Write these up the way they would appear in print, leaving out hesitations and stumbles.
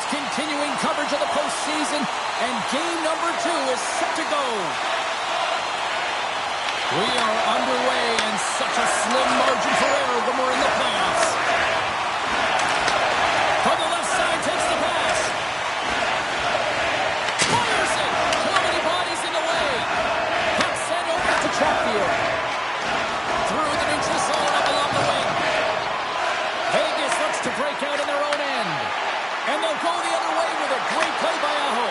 continuing coverage of the postseason, and game number 2 is set to go. We are underway, and such a slim margin for error when we're in the playoffs. From the left side, takes the pass. Fires it. Too many bodies in the way. Puck sent over to Chatfield. Through the neutral zone up along the wing. Vegas looks to break out in their own end. And they'll go the other way with a great play by Aho.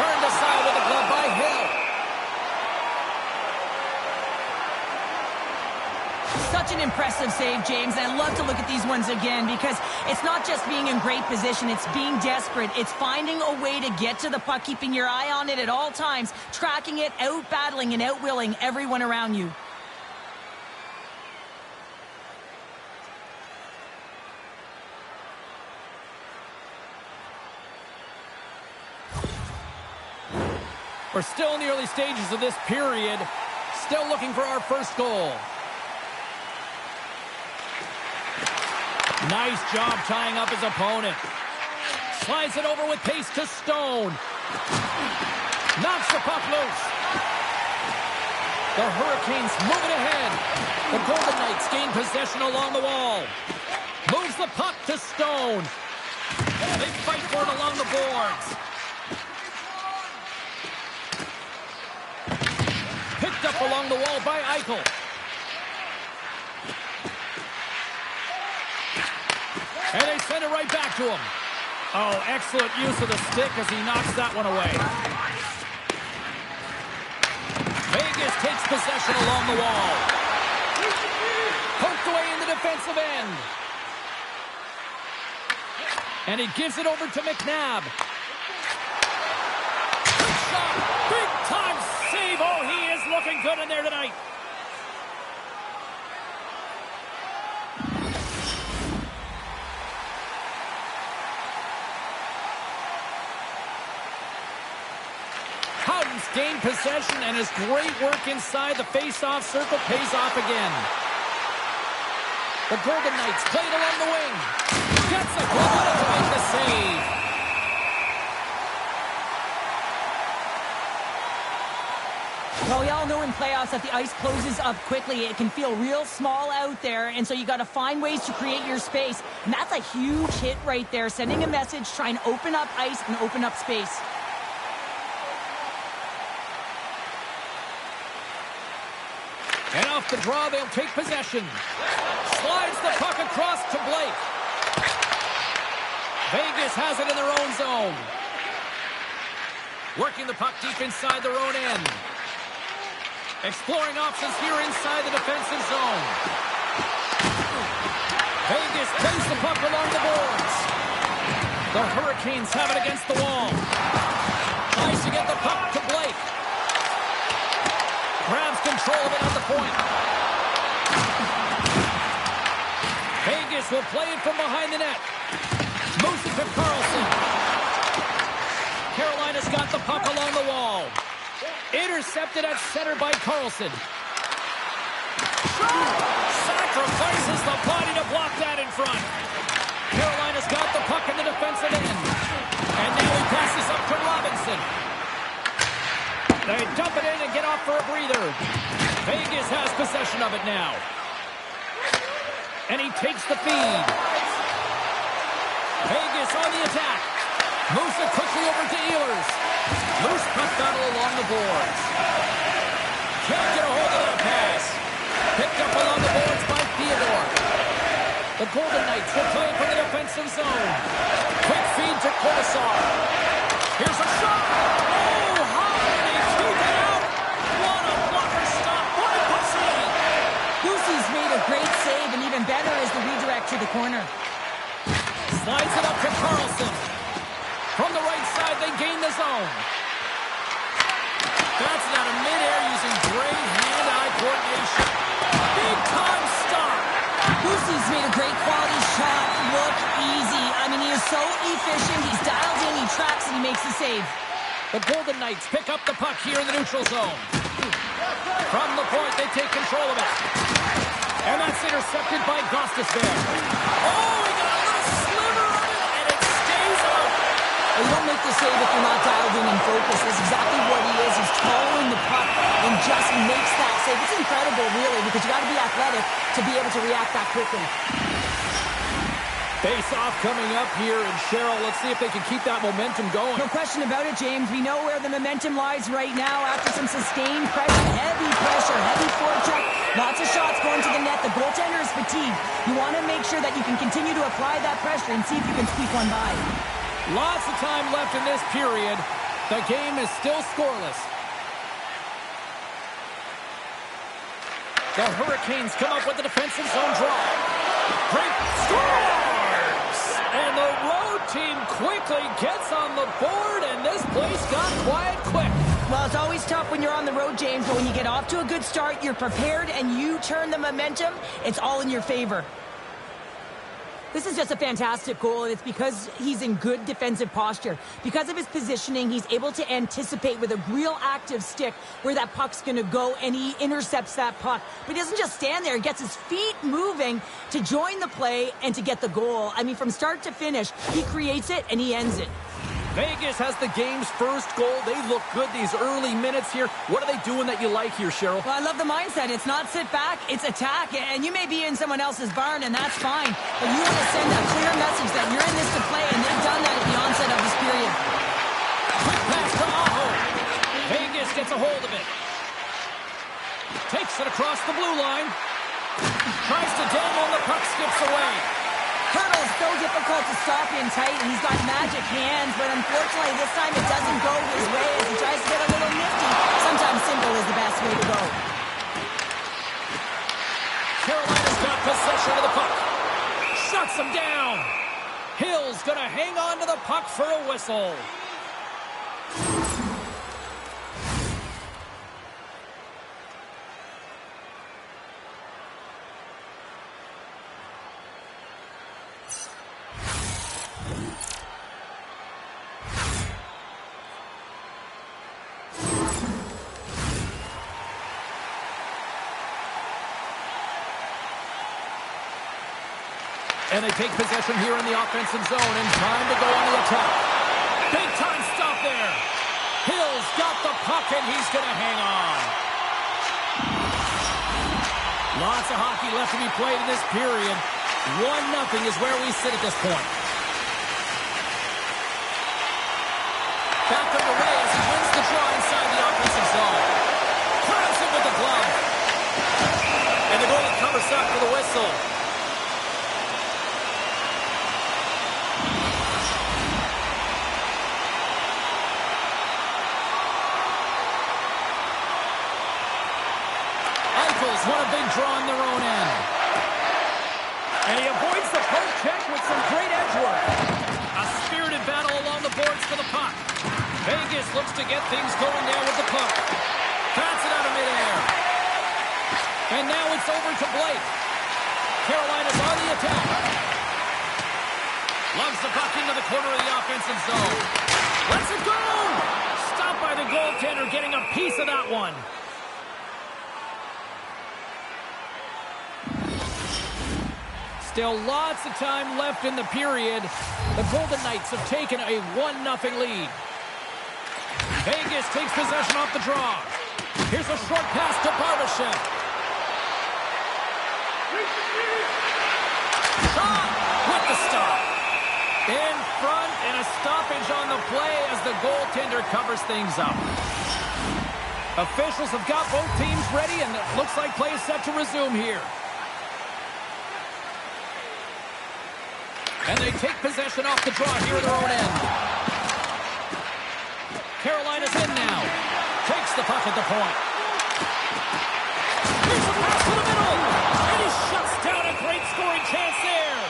Turned aside with a glove by Hill. Such an impressive save, James. I love to look at these ones again because it's not just being in great position. It's being desperate. It's finding a way to get to the puck, keeping your eye on it at all times, tracking it, out-battling and out-willing everyone around you. We're still in the early stages of this period. Still looking for our first goal. Nice job tying up his opponent. Slides it over with pace to Stone. Knocks the puck loose. The Hurricanes moving ahead. The Golden Knights gain possession along the wall. Moves the puck to Stone. They fight for it along the boards. Picked up along the wall by Eichel. And they send it right back to him. Oh, excellent use of the stick as he knocks that one away. Vegas takes possession along the wall. Poked away in the defensive end. And he gives it over to McNabb. Big shot. Big time save. Oh, he is looking good in there tonight. Gained possession, and his great work inside the face-off circle pays off again. The Golden Knights played along the wing. Gets a glove to make the save. Well, we all know in playoffs that the ice closes up quickly. It can feel real small out there, and so you got to find ways to create your space. And that's a huge hit right there, sending a message, trying to open up ice and open up space. And off the draw, they'll take possession. Slides the puck across to Blake. Vegas has it in their own zone. Working the puck deep inside their own end. Exploring options here inside the defensive zone. Vegas plays the puck along the boards. The Hurricanes have it against the wall. Tries to get the puck to Blake. Grabs control of it at the point. Vegas will play it from behind the net. Moves it to Carlson. Carolina's got the puck along the wall. Intercepted at center by Carlson. Sacrifices the body to block that in front. Carolina's got the puck in the defensive end. And now he passes up to Robinson. They dump it in and get off for a breather. Vegas has possession of it now. And he takes the feed. Vegas on the attack. Moves it quickly over to Ehlers. Loose puck battle along the boards. Can't get a hold of that pass. Picked up along the boards by Theodore. The Golden Knights will play from the defensive zone. Quick feed to Kolasar. Here's a shot. Oh, high, and he took it out. What a blocker stop. What a good save. Lucy's made a great save, and even better is the redirect to the corner. Slides it up to Carlson. From the right side, they gain the zone. That's out of midair using great hand-eye coordination. Big-time stop. Lucy's made a great quality shot look easy. I mean, he is so efficient. He's dialed in, he tracks, and he makes the save. The Golden Knights pick up the puck here in the neutral zone. From the point, they take control of it. And that's intercepted by Gostisbehere. Oh, he got a little sliver of it, and it stays out. save if you're not dialed in and focused. That's exactly what he is. He's following the puck and just makes that save. It's incredible, really, because you got to be athletic to be able to react that quickly. Face-off coming up here, and Cheryl, let's see if they can keep that momentum going. No question about it, James. We know where the momentum lies right now after some sustained pressure, heavy forecheck, lots of shots going to the net. The goaltender is fatigued. You want to make sure that you can continue to apply that pressure and see if you can squeak one by. Lots of time left in this period. The game is still scoreless. The Hurricanes come up with the defensive zone draw. Great scores! And the road team quickly gets on the board, and this place got quiet quick. Well, it's always tough when you're on the road, James, but when you get off to a good start, you're prepared, and you turn the momentum, it's all in your favor. This is just a fantastic goal, and it's because he's in good defensive posture. Because of his positioning, he's able to anticipate with a real active stick where that puck's going to go, and he intercepts that puck. But he doesn't just stand there. He gets his feet moving to join the play and to get the goal. I mean, from start to finish, he creates it, and he ends it. Vegas has the game's first goal. They look good these early minutes here. What are they doing that you like here, Cheryl? Well, I love the mindset. It's not sit back, it's attack. And you may be in someone else's barn, and that's fine. But you want to send a clear message that you're in this to play, and they've done that at the onset of this period. Quick pass to Aho. Vegas gets a hold of it. Takes it across the blue line. Tries to dangle, and the puck skips away. Hurdle is so difficult to stop in tight, and he's got magic hands, but unfortunately this time it doesn't go his way as he tries to get a little nifty. Sometimes simple is the best way to go. Carolina's got possession of the puck. Shuts him down. Hill's going to hang on to the puck for a whistle. And they take possession here in the offensive zone, and time to go on the attack. Big time stop there. Hill's got the puck, and he's going to hang on. Lots of hockey left to be played in this period. 1-0 is where we sit at this point. Back underway as he wins the draw inside the offensive zone. Grabs it with the glove. And the goalie covers up for the whistle. Want a big draw on their own end. And he avoids the poke check with some great edge work. A spirited battle along the boards for the puck. Vegas looks to get things going there with the puck. Bats it out of midair. And now it's over to Blake. Carolina's on the attack. Loves the puck into the corner of the offensive zone. Lets it go! Stopped by the goaltender, getting a piece of that one. Still lots of time left in the period. The Golden Knights have taken a 1-0 lead. Vegas takes possession off the draw. Here's a short pass to Barbashev. Shot with the stop. In front, and a stoppage on the play as the goaltender covers things up. Officials have got both teams ready, and it looks like play is set to resume here. And they take possession off the draw here at their own end. Carolina's in now. Takes the puck at the point. Here's a pass to the middle. And he shuts down a great scoring chance there.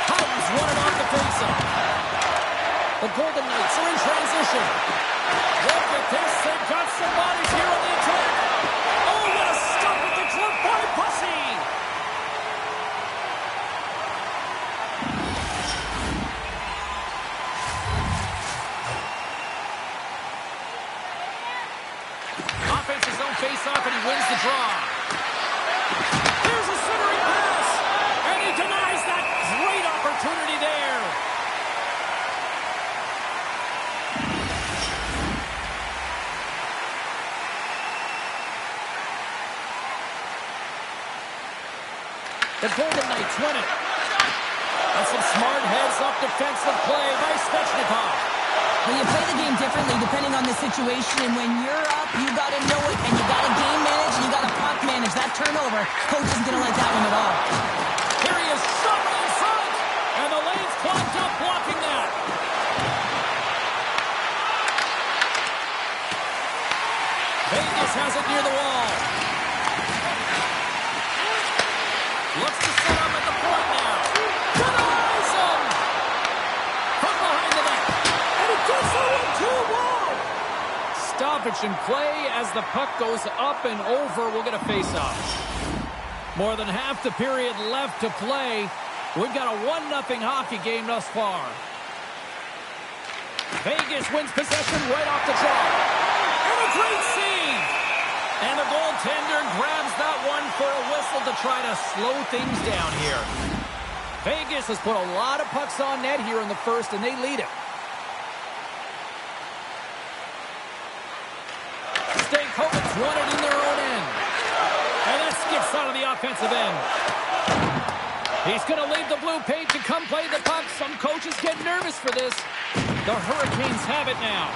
Houghton's won it off the faceoff. The Golden Knights are in transition. Look at this. They've got some bodies here on the attack. Oh, what a stop with the glove by Bussy. The Golden Knights win it. That's some smart heads-up defensive play by Svechnikov. Well, you play the game differently depending on the situation, and when you're up, you got to know it, and you got to game manage, and you got to puck manage. That turnover, coach isn't going to like that one at all. Here he is, shot in front, and the lane's clogged up, blocking that. Vegas has it near the wall. Looks to set up at the point now. Denies him! From behind the net. And it goes 0-2. Stoppage in play as the puck goes up and over. We'll get a face-off. More than half the period left to play. We've got a 1-0 hockey game thus far. Vegas wins possession right off the draw. And a great save! And the goaltender grabs that one for a whistle to try to slow things down here. Vegas has put a lot of pucks on net here in the first, and they lead it. Stankovic won it in their own end. And that skips out of the offensive end. He's going to leave the blue paint to come play the puck. Some coaches get nervous for this. The Hurricanes have it now.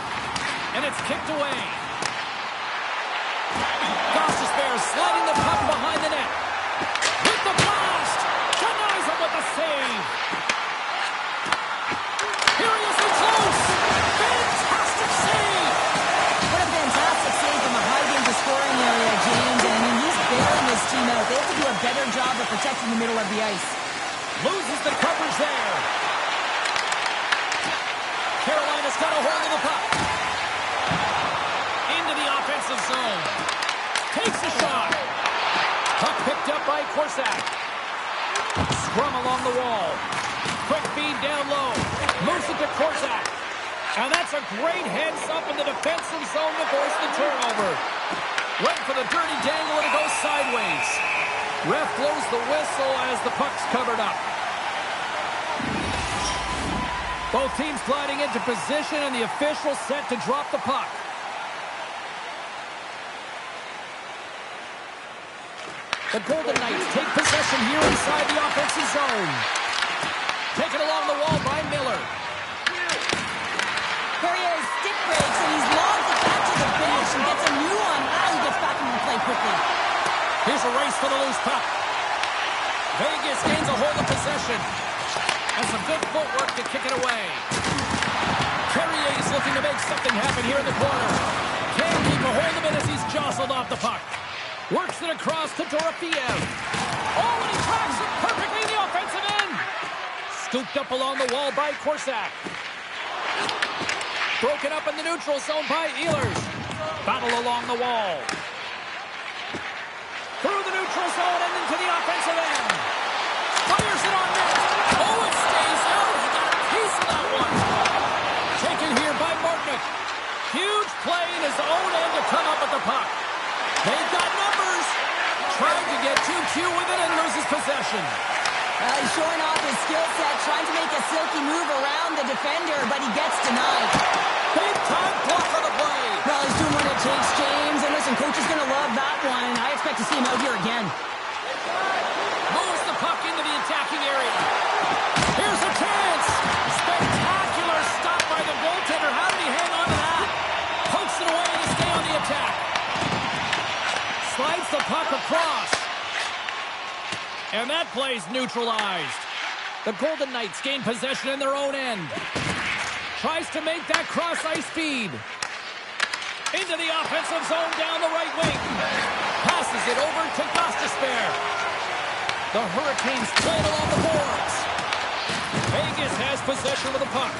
And it's kicked away. Gostisbehere sliding the puck behind the net. With the blast! Denies him with the save. Here he is in close. Fantastic save. What a fantastic save from a high danger scoring area, James. And I mean, he's bailing his team out. They have to do a better job of protecting the middle of the ice. Loses the coverage there. Carolina's got a hold of the puck. Into the offensive zone. Takes a shot. Puck picked up by Korsak. Scrum along the wall. Quick feed down low. Moves it to Korsak. And that's a great heads-up in the defensive zone to force the turnover. Went for the dirty dangle and it goes sideways. Ref blows the whistle as the puck's covered up. Both teams gliding into position and the official set to drop the puck. The Golden Knights take possession here inside the offensive zone. Taken along the wall by Miller. There he is, stick breaks, and he's logged it back to the finish and gets a new one. Now he gets back into the play quickly. Here's a race for the loose puck. Vegas gains a hold of possession. And some good footwork to kick it away. Carrier's looking to make something happen here in the corner. Can't keep a hold of it as he's jostled off the puck. Works it across to Dorofiev. Oh, and he tracks it perfectly in the offensive end. Scooped up along the wall by Korsak. Broken up in the neutral zone by Ehlers. Battle along the wall. Through the neutral zone and into the offensive end. Fires it on net. Oh, it stays out. He got a piece of that one. Taken here by Martinick. Huge play in his own end to come up with the puck. They've got numbers. Trying to get too cute with it and loses possession. He's showing off his skill set, trying to make a silky move around the defender, but he gets denied. Big time block on the play. Well, he's doing what it takes, James. And listen, coach is going to love that one. I expect to see him out here again. Moves the puck into the attacking area. Here's a chance. Spectacular stop by the goaltender. How did he hang on to that? Pokes it away to stay on the attack. Slides the puck across. And that play's neutralized. The Golden Knights gain possession in their own end. Tries to make that cross-ice feed. Into the offensive zone down the right wing. Passes it over to Gostisbehere. The Hurricanes play it along the boards. Vegas has possession of the puck.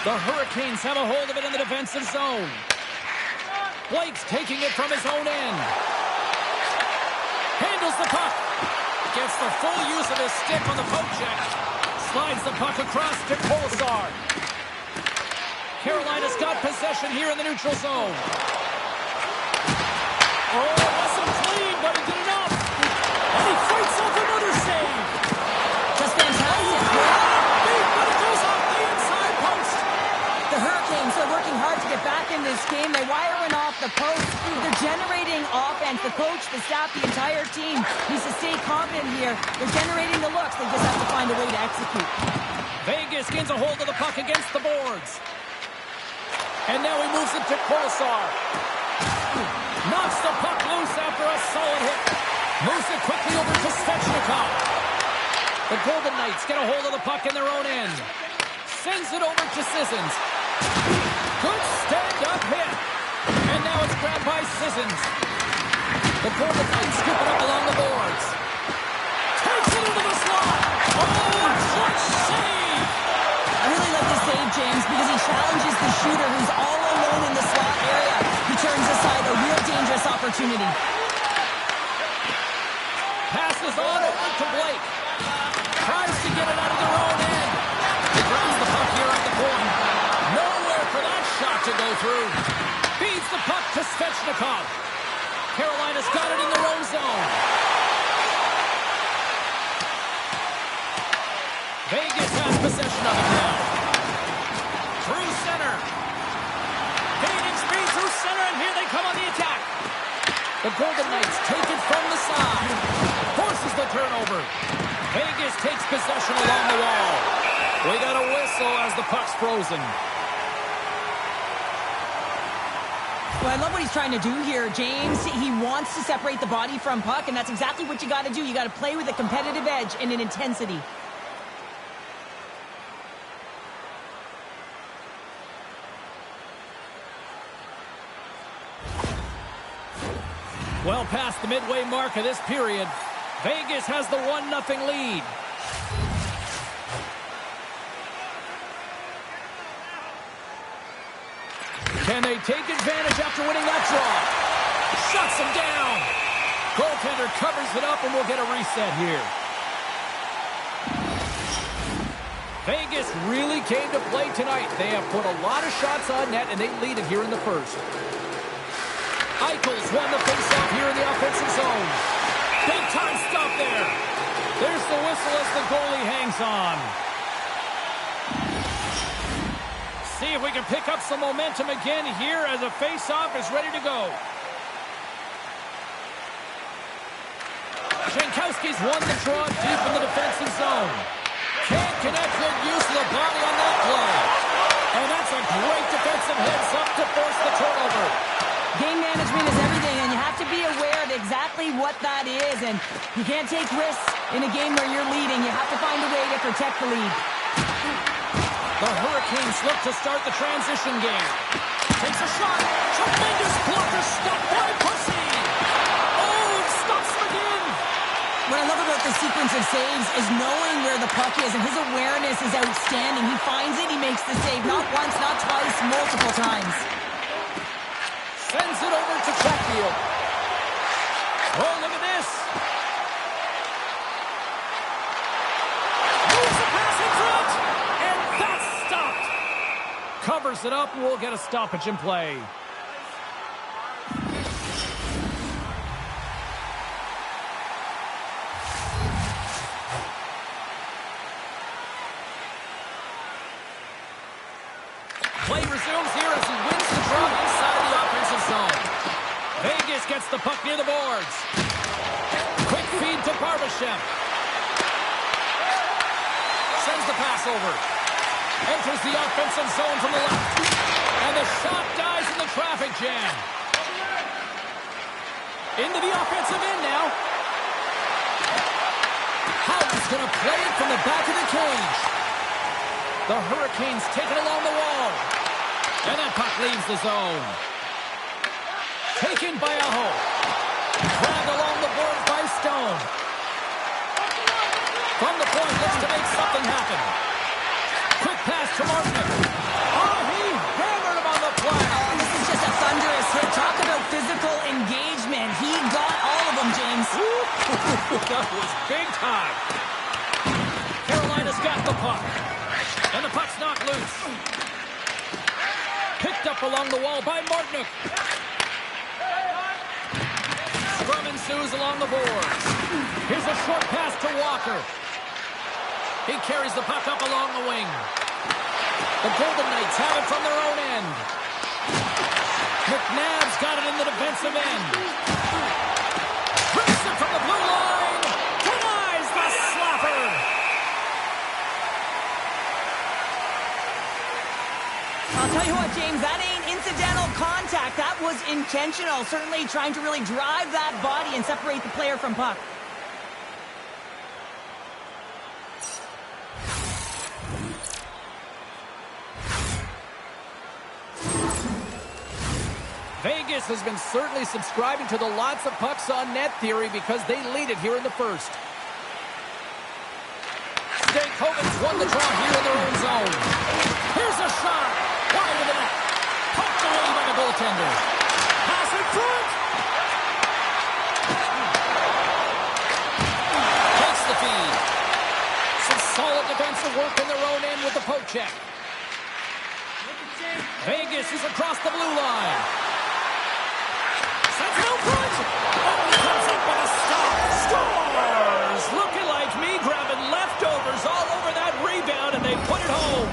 The Hurricanes have a hold of it in the defensive zone. Blake's taking it from his own end. Handles the puck. Gets the full use of his stick on the poke check. Slides the puck across to Kolesar. Carolina's got possession here in the neutral zone. Oh, it wasn't clean, but he did enough. And he fights off another save. Just fantastic. But it goes off the inside post. The Hurricanes are working hard to get back in this game. They wire one off the post. They're generating offense. The coach, the the staff, the entire team needs to stay confident here. They're generating the looks. They just have to find a way to execute. Vegas gains a hold of the puck against the boards. And now he moves it to Colasar. Knocks the puck loose after a solid hit. Moves it quickly over to Svechnikov. The Golden Knights get a hold of the puck in their own end. Sends it over to Sissons. Good stand-up hit. And now it's grabbed by Sissons. The Golden Knights scoop it up along the boards. Takes it into the slot. Oh, what save! I really like this save, James, because he challenges the shooter who's all alone in the slot area. He turns aside a real dangerous opportunity. Passes on over to Blake. Tries to get it out of their own end. He grabs the puck here at the point. Nowhere for that shot to go through. Feeds the puck to Svechnikov. Carolina's got it in their own zone. Vegas has possession of it now. Through center. Gaining speed through center, and here they come on the attack. The Golden Knights take it from the side. Forces the turnover. Vegas takes possession along the wall. We got a whistle as the puck's frozen. Well, I love what he's trying to do here, James. He wants to separate the body from puck, and that's exactly what you got to do. You got to play with a competitive edge and an intensity. Well past the midway mark of this period, Vegas has the 1-0 lead. Can they take advantage after winning that draw? Shuts him down. Goaltender covers it up, and we'll get a reset here. Vegas really came to play tonight. They have put a lot of shots on net, and they lead it here in the first. Eichel's won the faceoff here in the offensive zone. Big time stop there. There's the whistle as the goalie hangs on. See if we can pick up some momentum again here as a faceoff is ready to go. Jankowski's won the draw deep in the defensive zone. Can't connect, good use of the body on that play. And that's a great defensive heads-up to force the turnover. Game management is everything, and you have to be aware of exactly what that is. And you can't take risks in a game where you're leading. You have to find a way to protect the lead. The Hurricanes look to start the transition game. Takes a shot. Tremendous blocker stop by Pussy. Oh, it stops him again. What I love about the sequence of saves is knowing where the puck is, and his awareness is outstanding. He finds it, he makes the save. Not once, not twice, multiple times. Sends it over to Chatfield. Oh, look at this. Moves the pass in front. And that's stopped. Covers it up, and we'll get a stoppage in play. Play resumes here as he wins the draw inside the offensive zone. Vegas gets the puck near the boards. Quick feed to Barbashev. Sends the pass over. Enters the offensive zone from the left. And the shot dies in the traffic jam. Into the offensive end now. Howard's going to play it from the back of the cage. The Hurricanes take it along the wall. And that puck leaves the zone. Taken by Aho. Grabbed along the boards by Stone. From the point, looks to make something happen. Quick pass to Martin. Oh, he hammered him on the play. Oh, this is just a thunderous hit. Talk about physical engagement. He got all of them, James. That was big time. Carolina's got the puck. And the puck's knocked loose. Picked up along the wall by Martinook. Scrum ensues along the boards. Here's a short pass to Walker. He carries the puck up along the wing. The Golden Knights have it from their own end. McNabb's got it in the defensive end. intentional, certainly trying to really drive that body and separate the player from puck. Vegas has been certainly subscribing to the lots of pucks on net theory because they lead it here in the first. Stankoven's won the draw here in their own zone. Here's a shot. Wide of the net. Poked away by the goaltender. Pass in front. Takes the feed. Some solid defensive work in their own end with the poke check. Vegas is across the blue line. Sends it out front. Oh, he comes up with a stop. Scores! Looking like me, grabbing leftovers all over that rebound, and they put it home.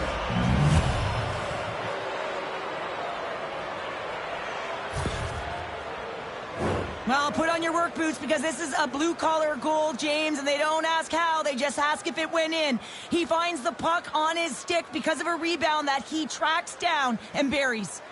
Well, put on your work boots because this is a blue-collar goal, James, and they don't ask how, they just ask if it went in. He finds the puck on his stick because of a rebound that he tracks down and buries.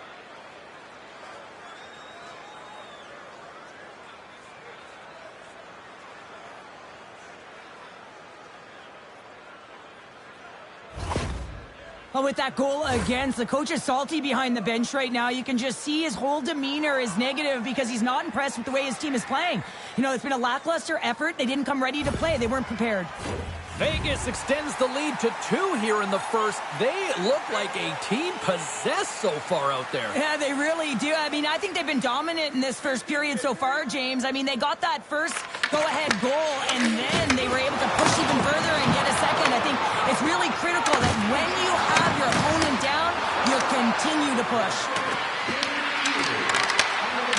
Well, with that goal against, the coach is salty behind the bench right now. You can just see his whole demeanor is negative because he's not impressed with the way his team is playing. You know, it's been a lackluster effort. They didn't come ready to play. They weren't prepared. Vegas extends the lead to 2 here in the first. They look like a team possessed so far out there. Yeah, they really do. I mean, I think they've been dominant in this first period so far, James. I mean, they got that first go-ahead goal, and then they were able to push even further and get a second. I think it's really critical that when you have your opponent down, you continue to push.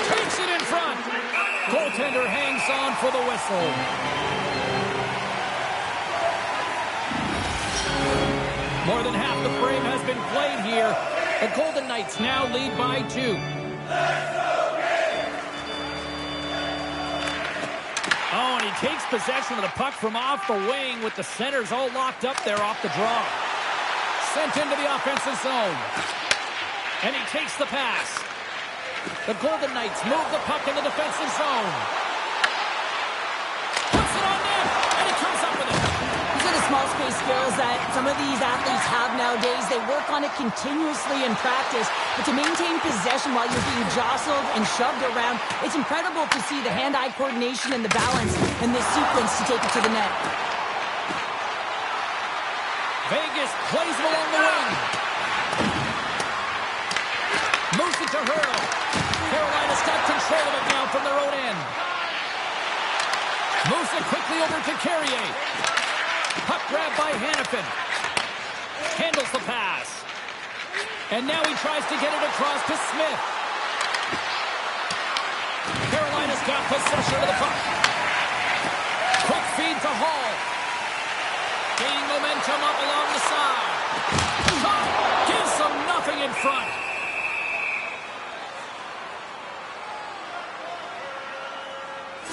Takes it in front. Goaltender hangs on for the whistle. More than half the frame has been played here. The Golden Knights now lead by 2. Oh, and he takes possession of the puck from off the wing with the centers all locked up there off the draw. Sent into the offensive zone. And he takes the pass. The Golden Knights move the puck in the defensive zone. Puts it on net, and he comes up with it. These are the small space skills that some of these athletes have nowadays. They work on it continuously in practice, but to maintain possession while you're being jostled and shoved around, it's incredible to see the hand-eye coordination and the balance in this sequence to take it to the net. Vegas plays him along the wing. Moves it to Hurdle. Carolina's got control of it now from their own end. Moves it quickly over to Carrier. Puck grab by Hannafin. Handles the pass. And now he tries to get it across to Smith. Carolina's got possession of the puck. Quick feed to Hall. Gaining momentum up along the side. Shot gives them nothing in front.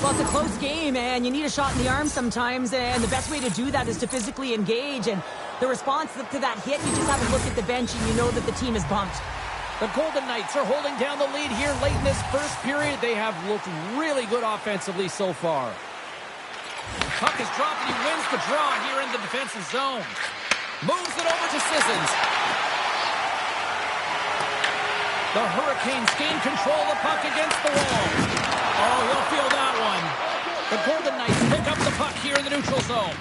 Well, it's a close game, and you need a shot in the arm sometimes, and the best way to do that is to physically engage, and the response to that hit, you just have a look at the bench, and you know that the team is bumped. The Golden Knights are holding down the lead here late in this first period. They have looked really good offensively so far. Puck is dropped, and he wins the draw here in the defensive zone. Moves it over to Sissons. The Hurricanes gain control of the puck against the wall. Oh, he'll feel that one. The Golden Knights pick up the puck here in the neutral zone.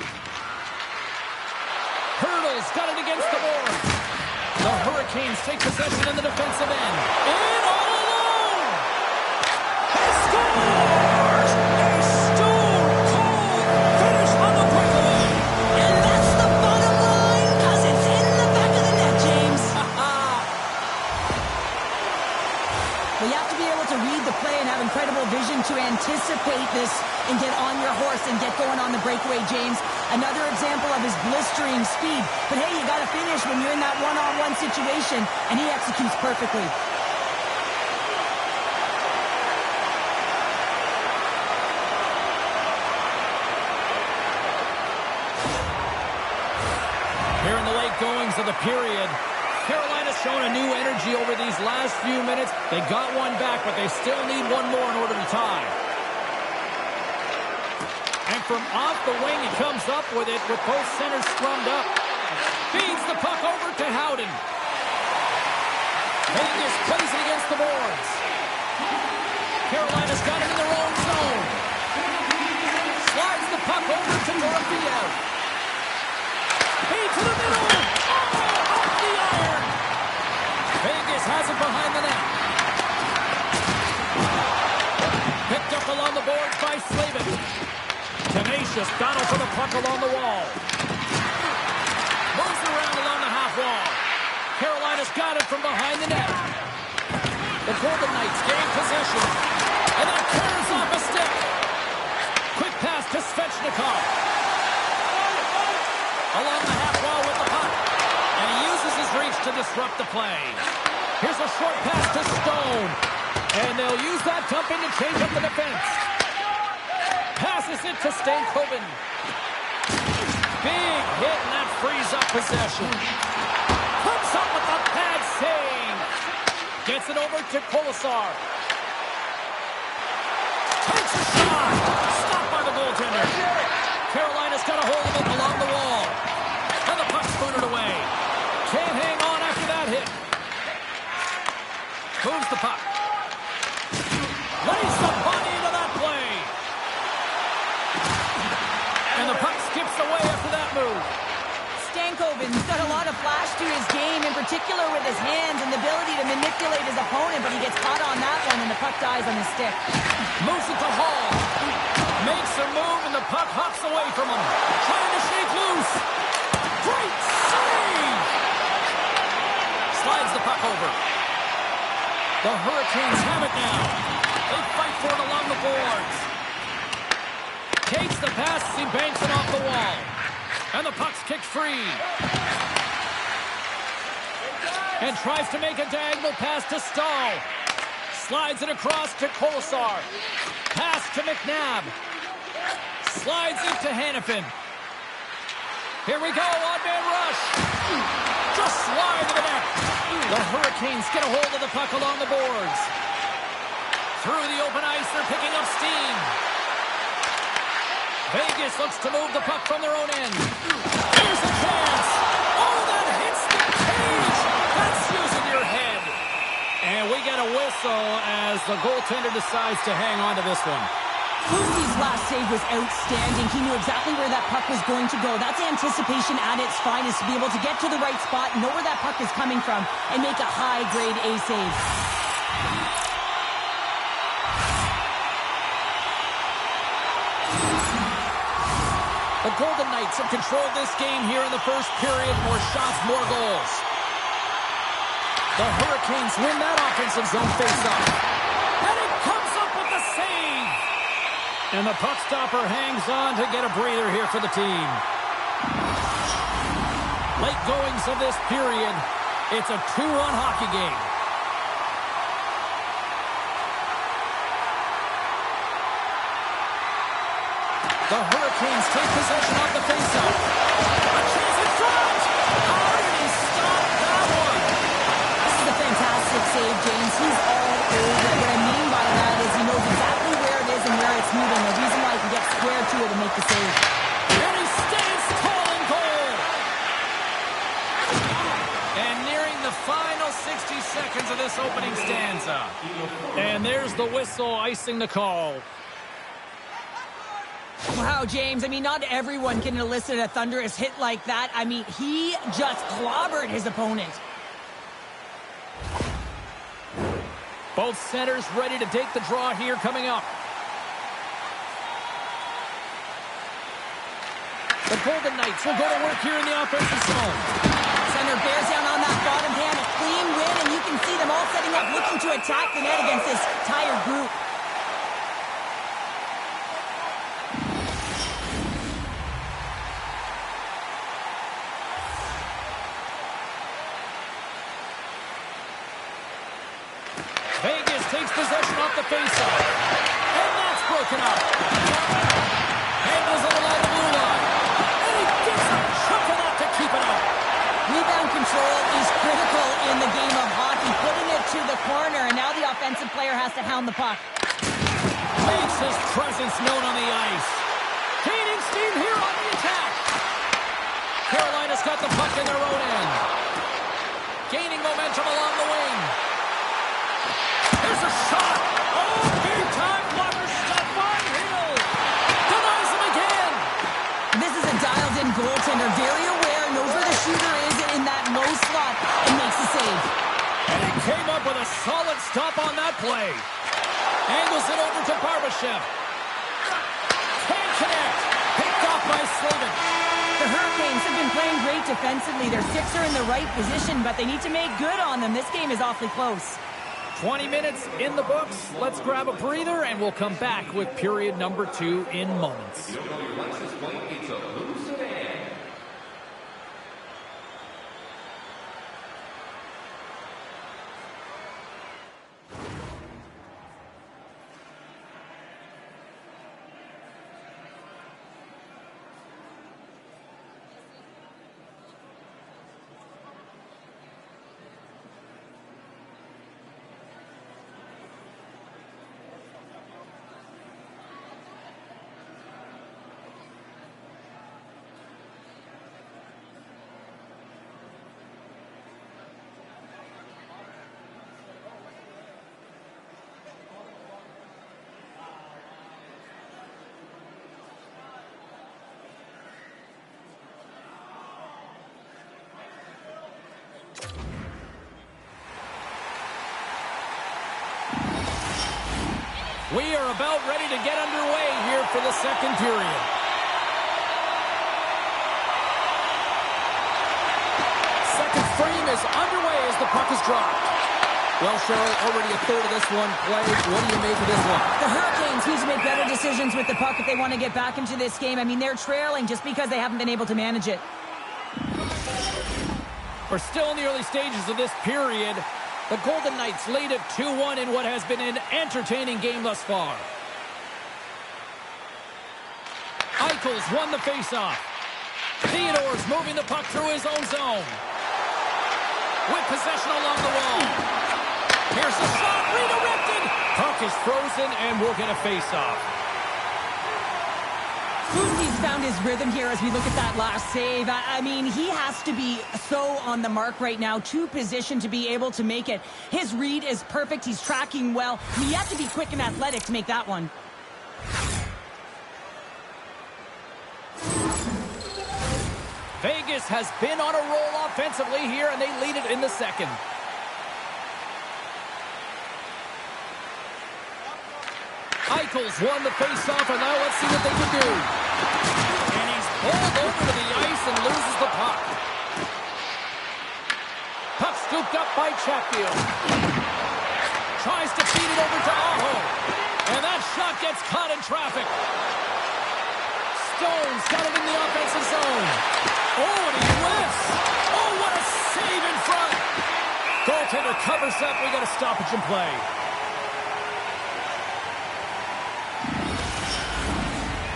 Hurdle's got it against the board. The Hurricanes take possession in the defensive end. In all alone! He scores! A stone-cold finish on the breakaway! And that's the bottom line, because it's in the back of the net, James. Well, you have to be able to read the play and have incredible vision to anticipate this and get on your horse and get going on the breakaway, James. Another example of his blistering speed. But hey, you got to finish when you're in that one-on-one situation, and he executes perfectly. Here in the late goings of the period, Carolina's shown a new energy over these last few minutes. They got one back, but they still need one more in order to tie. And from off the wing, he comes up with it with both centers scrummed up. Feeds the puck over to Howden. Vegas plays it against the boards. Carolina's got it in their own zone. Slides the puck over to Dorofeev. Feed to the middle. Oh, off the iron. Vegas has it behind the net. Picked up along the boards by Slavin. Tenacious battle for the puck along the wall. Moves around along the half wall. Carolina's got it from behind the net. The Golden Knights gain possession. And then turns off a stick. Quick pass to Svechnikov. Along the half wall with the puck. And he uses his reach to disrupt the play. Here's a short pass to Stone. And they'll use that dump in to change up the defense. Passes it to Stankoven. Big hit, and that frees up possession. Comes up with a bad save. Gets it over to Kolesar. Takes a shot. Stopped by the goaltender. Carolina's got a hold of it along the wall. And the puck's booted away. Can't hang on after that hit. Moves the puck. Lays the body into that play. And the puck skips away after that move. Stankoven's got a lot of flash to his game, in particular with his hands and the ability to manipulate his opponent, but he gets caught on that one and the puck dies on his stick. Moves it to Hall. Makes a move and the puck hops away from him. Trying to shake loose. Great save! Slides the puck over. The Hurricanes have it now. They fight for it along the boards. Takes the pass as he banks it off the wall. And the puck's kicked free. And tries to make a diagonal pass to Stahl. Slides it across to Kolesar. Pass to McNabb. Slides it to Hannafin. Here we go, odd-man rush. Just slide to the net. The Hurricanes get a hold of the puck along the boards. Through the open ice, they're picking up steam. Vegas looks to move the puck from their own end. Here's a chance. Oh, that hits the cage. That's using your head. And we get a whistle as the goaltender decides to hang on to this one. Lucy's last save was outstanding. He knew exactly where that puck was going to go. That's anticipation at its finest, to be able to get to the right spot, know where that puck is coming from, and make a high-grade A save. The Golden Knights have controlled this game here in the first period. More shots, more goals. The Hurricanes win that offensive zone face-off. And it comes up with the save. And the puck stopper hangs on to get a breather here for the team. Late goings of this period. It's a 2-1 hockey game. The Hurricanes take possession of the faceoff. A chance in front! How did he stop that one? This is a fantastic save, James. He's all over it. What I mean by that is he knows exactly where it is and where it's moving. The reason why he can get square to it and make the save. And he stands tall in goal. And nearing the final 60 seconds of this opening stanza. And there's the whistle icing the call. Wow, James, I mean, not everyone can elicit a thunderous hit like that. I mean, he just clobbered his opponent. Both centers ready to take the draw here coming up. The Golden Knights will go to work here in the offensive zone. Center bears down on that bottom hand, a clean win, and you can see them all setting up, looking to attack the net against this tired group. Vegas takes possession off the faceoff. And that's broken up. Handles it along the blue line. And he gets a chunk of that to keep it up. Rebound control is critical in their own end. Gaining momentum along the wing. Here's a shot. Oh, big-time blocker stop by Hill. Denies him again. This is a dialed-in goaltender, very aware, knows where the shooter is in that low slot, and makes the save. And he came up with a solid stop on that play. Angles it over to Barbashev. Can't connect. Picked off by Slavin. The Hurricanes have been playing great defensively. Their sticks are in the right position, but they need to make good on them. This game is awfully close. 20 minutes in the books. Let's grab a breather, and we'll come back with period number 2 in moments. We are about ready to get underway here for the second period. Second frame is underway as the puck is dropped. Well, Cheryl, already a third of this one played. What do you make of this one? The Hurricanes need to make better decisions with the puck if they want to get back into this game. I mean, they're trailing just because they haven't been able to manage it. We're still in the early stages of this period. The Golden Knights lead at 2-1 in what has been an entertaining game thus far. Eichel's won the faceoff. Theodore's moving the puck through his own zone. With possession along the wall. Here's the shot, redirected. Puck is frozen, and we're going to face off. Lucy's found his rhythm here as we look at that last save. I mean, he has to be so on the mark right now, to position to be able to make it. His read is perfect. He's tracking well. You have to be quick and athletic to make that one. Vegas has been on a roll offensively here, and they lead it in the second. Eichel's won the faceoff, and now let's see what they can do. And he's pulled over to the ice and loses the puck. Puck scooped up by Chatfield. Tries to feed it over to Aho. And that shot gets caught in traffic. Stone's got it in the offensive zone. Oh, and he lifts. Oh, what a save in front. Goaltender covers up. We got a stoppage in play.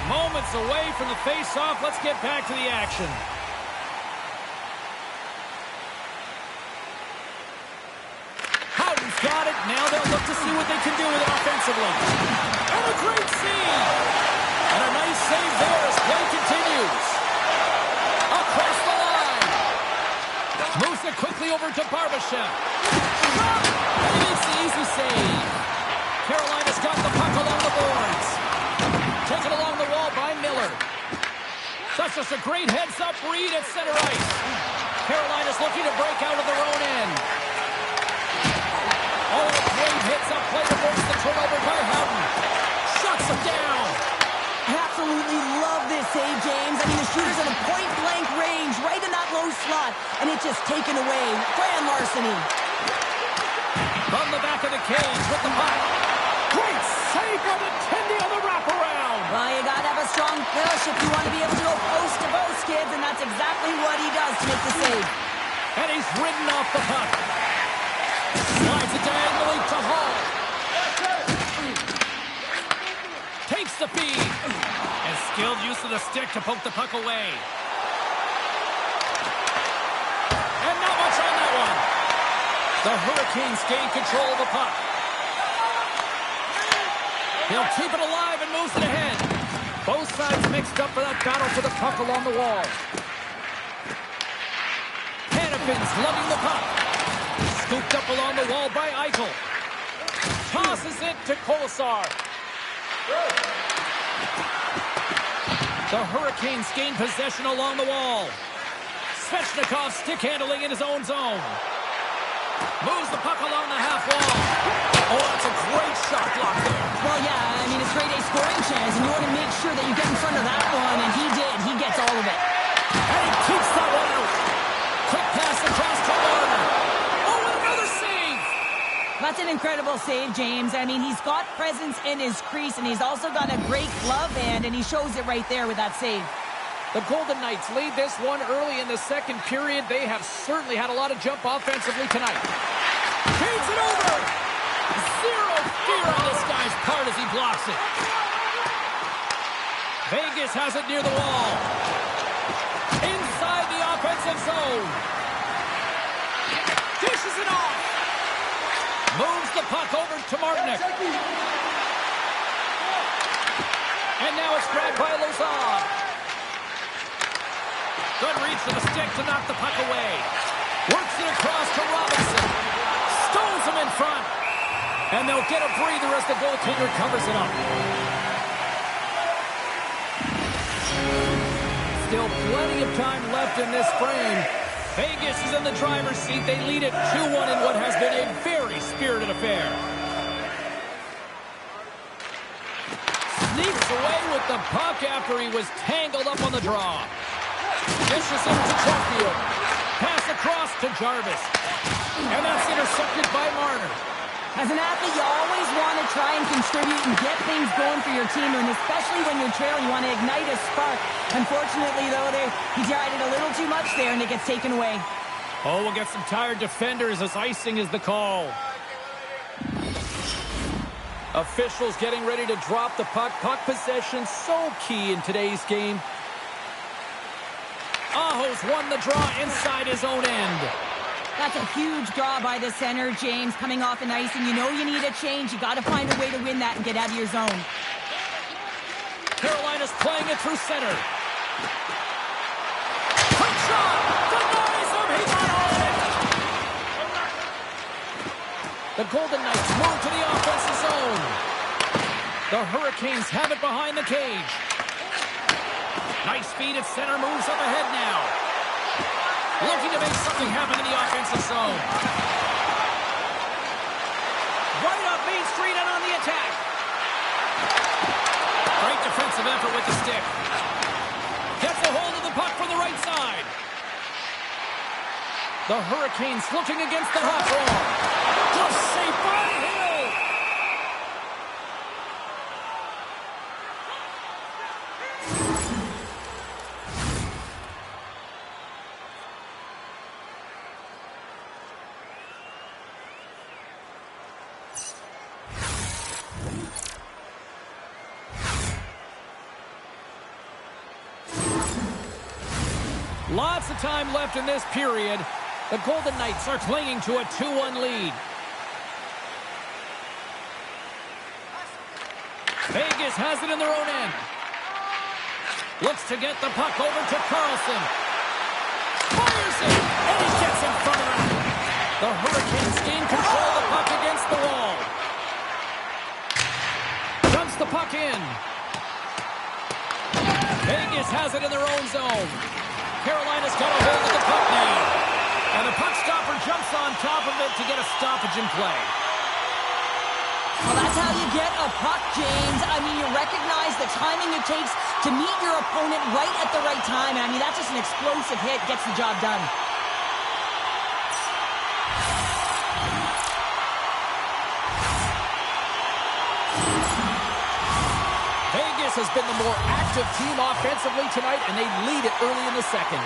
Moments away from the face-off. Let's get back to the action. Houghton's got it. Now they'll look to see what they can do with it offensively. And a great save. And a nice save there as play continues. Across the line. Moves it quickly over to Barbashev. Shot! And he makes the easy save. Carolina's got the puck along the boards. Taken along the wall by Miller. That's just a great heads-up read at center ice. Carolina's looking to break out of their own end. Oh, great hits up play to force the turnover by Houghton. Shuts him down. I absolutely love this save, James. I mean, the shooter's in a point-blank range, right in that low slot, and it's just taken away. Grand larceny. From the back of the cage with the puck. Great save by the Tendy on the wraparound. Well, you got to have a strong push if you want to be able to go post-to-post, kids, and that's exactly what he does to make the save. And he's ridden off the puck. Slides it diagonally to Hall. Takes the feed. And skilled use of the stick to poke the puck away. And not much on that one. The Hurricanes gain control of the puck. He'll keep it alive and moves it ahead. Both sides mixed up for that battle for the puck along the wall. spins, lugging the puck. Scooped up along the wall by Eichel. Tosses it to Kolesar. The Hurricanes gain possession along the wall. Svechnikov stick handling in his own zone. Moves the puck along the half wall. Oh, that's a great shot block there. Well, yeah, I mean, it's grade A scoring chance, and you want to make sure that you get in front of that one, and he did. He gets all of it. And he keeps that one out. Quick pass across to Marner. Oh, and another save. That's an incredible save, James. I mean, he's got presence in his crease, and he's also got a great glove hand, and he shows it right there with that save. The Golden Knights lead this one early in the second period. They have certainly had a lot of jump offensively tonight. Feeds it over. Zero fear on this guy's part as he blocks it. Vegas has it near the wall. Inside the offensive zone. Dishes it off. Moves the puck over to Martinick. And now it's grabbed by Lauzon. Good reach to the stick to knock the puck away. Works it across to Robinson. Stones him in front. And they'll get a breather as the goaltender covers it up. Still plenty of time left in this frame. Vegas is in the driver's seat. They lead it 2-1 in what has been a very spirited affair. Sneaks away with the puck after he was tangled up on the draw. Dishes it to Sheffield. Pass across to Jarvis. And that's intercepted by Marner. As an athlete, you always want to try and contribute and get things going for your team, and especially when you're trailing, you want to ignite a spark. Unfortunately, though, he tried it a little too much there, and it gets taken away. Oh, we'll get some tired defenders as icing is the call. Officials getting ready to drop the puck. Puck possession so key in today's game. Aho's won the draw inside his own end. That's a huge draw by the center, James, coming off an icing. You know you need a change. You got to find a way to win that and get out of your zone. Carolina's playing it through center. Quick shot! Denies him! He got all it! The Golden Knights move to the offensive zone. The Hurricanes have it behind the cage. Nice feed at center, moves up ahead now. Looking to make something happen in the offensive zone. Right up Main Street and on the attack. Great defensive effort with the stick. Gets a hold of the puck from the right side. The Hurricanes looking against the hot draw. Just saved by Hill. Lots of time left in this period. The Golden Knights are clinging to a 2-1 lead. Vegas has it in their own end. Looks to get the puck over to Carlson. Fires it, and he gets in front of it. The Hurricanes gain control of the puck against the wall. Dumps the puck in. Vegas has it in their own zone. Carolina's got a hold of the puck now. And the puck stopper jumps on top of it to get a stoppage in play. Well, that's how you get a puck, James. I mean, you recognize the timing it takes to meet your opponent right at the right time. And I mean, that's just an explosive hit. Gets the job done. Vegas has been the more active team offensively tonight, and they lead it early in the second.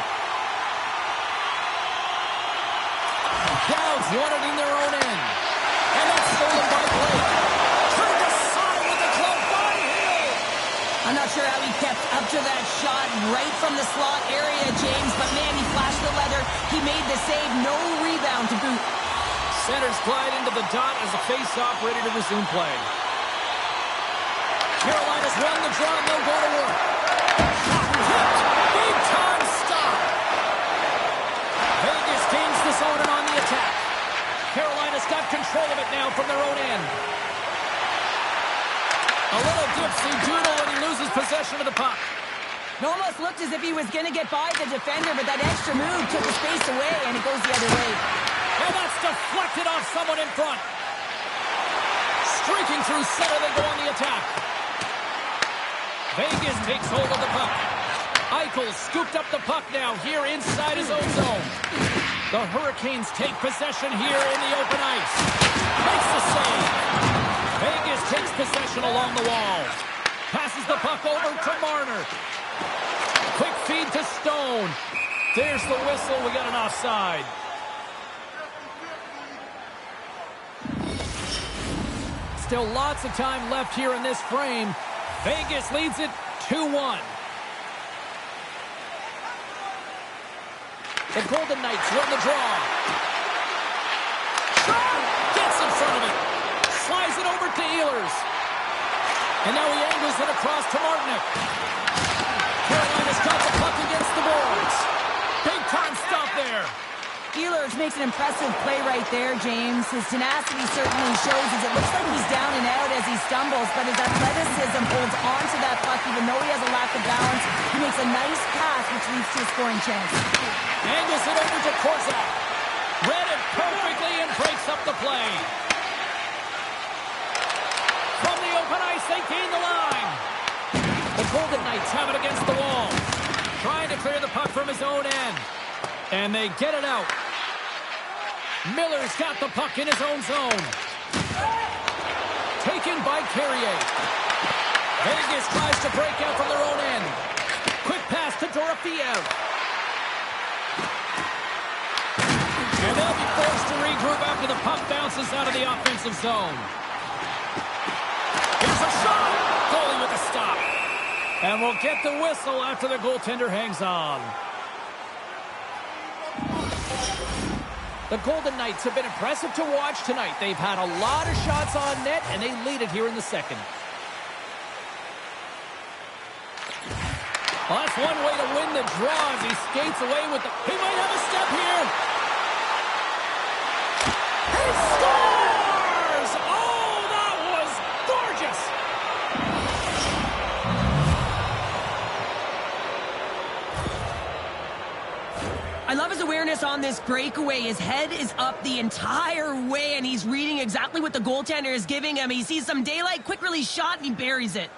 Downs won it in their own end. And that's stolen by Blake. Turned aside with a glove by Hill. I'm not sure how he kept up to that shot right from the slot area, James, but man, he flashed the leather. He made the save. No rebound to boot. Centers glide into the dot as the face-off ready to resume play. Carolina's won the draw, and they'll go to work. Shot tipped. Big time stop. Vegas gains possession of the puck. It almost looked as if he was going to get by the defender, but that extra move took the space away, and it goes the other way. And that's deflected off someone in front. Streaking through center, they go on the attack. Vegas takes hold of the puck. Eichel scooped up the puck now here inside his own zone. The Hurricanes take possession here in the open ice. Makes the save. Vegas takes possession along the wall. Passes the puck over to Marner. Quick feed to Stone. There's the whistle. We got an offside. Still lots of time left here in this frame. Vegas leads it 2-1. The Golden Knights win the draw. Gets in front of it. Slides it over to Ehlers. And now he angles it across to Martinick. Carolina's got the puck against the boards. Big time stop there. Ehlers makes an impressive play right there, James. His tenacity certainly shows as it looks like he's down and out as he stumbles, but his athleticism holds on to that puck even though he has a lack of balance. He makes a nice pass, which leads to a scoring chance. Angles it over to Korczak. Read it perfectly and breaks up the play. From the open ice, they gain the line. The Golden Knights have it against the wall. Trying to clear the puck from his own end. And they get it out. Miller's got the puck in his own zone. Taken by Carrier. Vegas tries to break out from their own end. Quick pass to Dorofeev. And they'll be forced to regroup after the puck bounces out of the offensive zone. Here's a shot. Goalie with a stop. And we'll get the whistle after the goaltender hangs on. The Golden Knights have been impressive to watch tonight. They've had a lot of shots on net, and they lead it here in the second. Well, that's one way to win the draw as he skates away with the... He might have a step here. He scores! Oh, that was gorgeous! I love his awareness on this breakaway. His head is up the entire way, and he's reading exactly what the goaltender is giving him. He sees some daylight, quick release shot, and he buries it.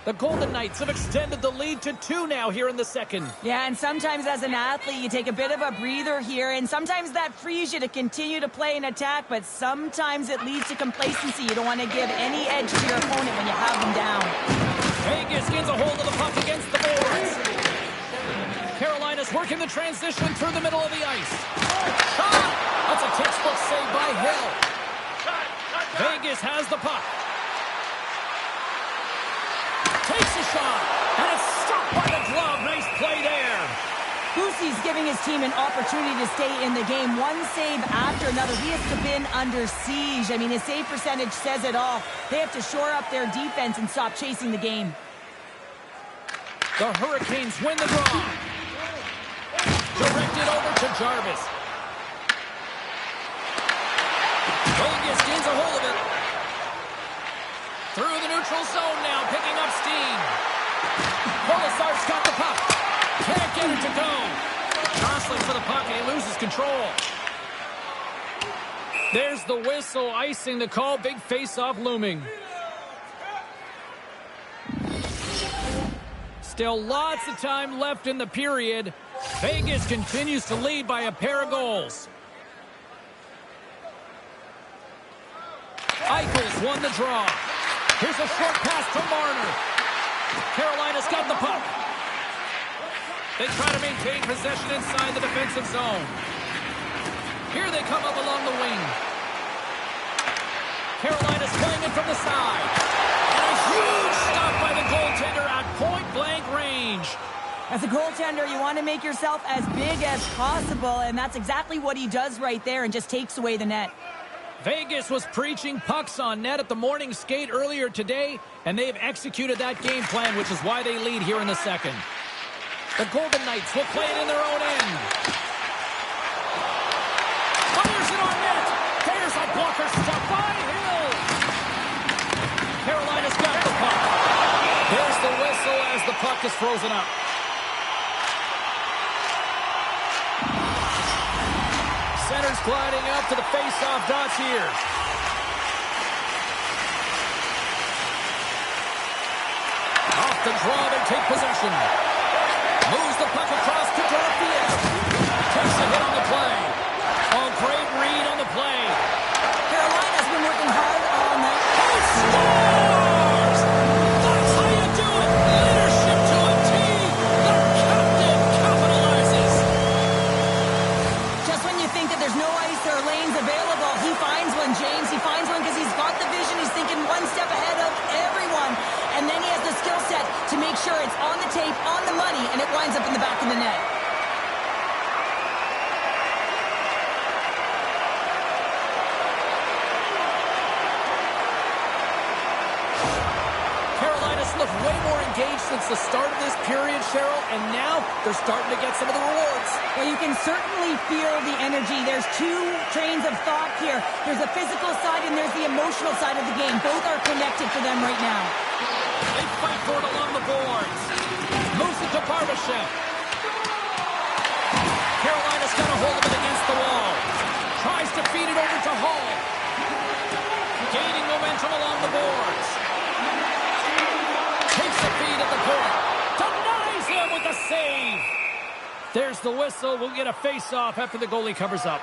The Golden Knights have extended the lead to 2 now here in the second. Yeah, and sometimes as an athlete, you take a bit of a breather here, and sometimes that frees you to continue to play and attack, but sometimes it leads to complacency. You don't want to give any edge to your opponent when you have them down. Vegas gets a hold of the puck against the boards. Carolina's working the transition through the middle of the ice. Shot! That's a textbook save by Hill. Vegas has the puck. Takes a shot, and it's struck by the glove. Nice play there. Boosie's giving his team an opportunity to stay in the game. One save after another. He has been under siege. I mean, his save percentage says it all. They have to shore up their defense and stop chasing the game. The Hurricanes win the draw. Directed over to Jarvis. Vegas gains a hold of it. Through the neutral zone now, picking up steam. Kolasar's got the puck. Can't get it to go. Jostling for the puck, and he loses control. There's the whistle, icing the call. Big face-off looming. Still lots of time left in the period. Vegas continues to lead by a pair of goals. Eichel's won the draw. Here's a short pass to Marner. Carolina's got the puck. They try to maintain possession inside the defensive zone. Here they come up along the wing. Carolina's playing it from the side. And a huge stop by the goaltender at point-blank range. As a goaltender, you want to make yourself as big as possible, and that's exactly what he does right there and just takes away the net. Vegas was preaching pucks on net at the morning skate earlier today, and they've executed that game plan, which is why they lead here in the second. The Golden Knights will play it in their own end. Fires it on net. There's a blocker stop by Hill. Carolina's got the puck. There's the whistle as the puck is frozen up. Center's gliding out to the face-off dots here. Off the draw, they take possession. Moves the puck across to Dorofiev. Takes a hit on the play. Oh, great read on the play. Carolina's been working hard on that. He scores! That's how you do it. Leadership to a team. The captain capitalizes. Just when you think that there's no ice or lanes available, he finds one, James. He finds one because he's got the vision. He's thinking one step ahead of everyone. And then he has the skill set to make sure it's on the tape, on the money, and it winds up in the back of the net. Carolina's looked way more engaged since the start of this period, Cheryl, and now they're starting to get some of the rewards. Well, you can certainly feel the energy. There's two trains of thought here. There's the physical side and there's the emotional side of the game. Both are connected for them right now. They fight for it along the boards. Moves it to Barbashev. Carolina's got a hold of it against the wall. Tries to feed it over to Hall. Gaining momentum along the boards. Takes the feed at the point. Denies him with the save. There's the whistle. We'll get a face-off after the goalie covers up.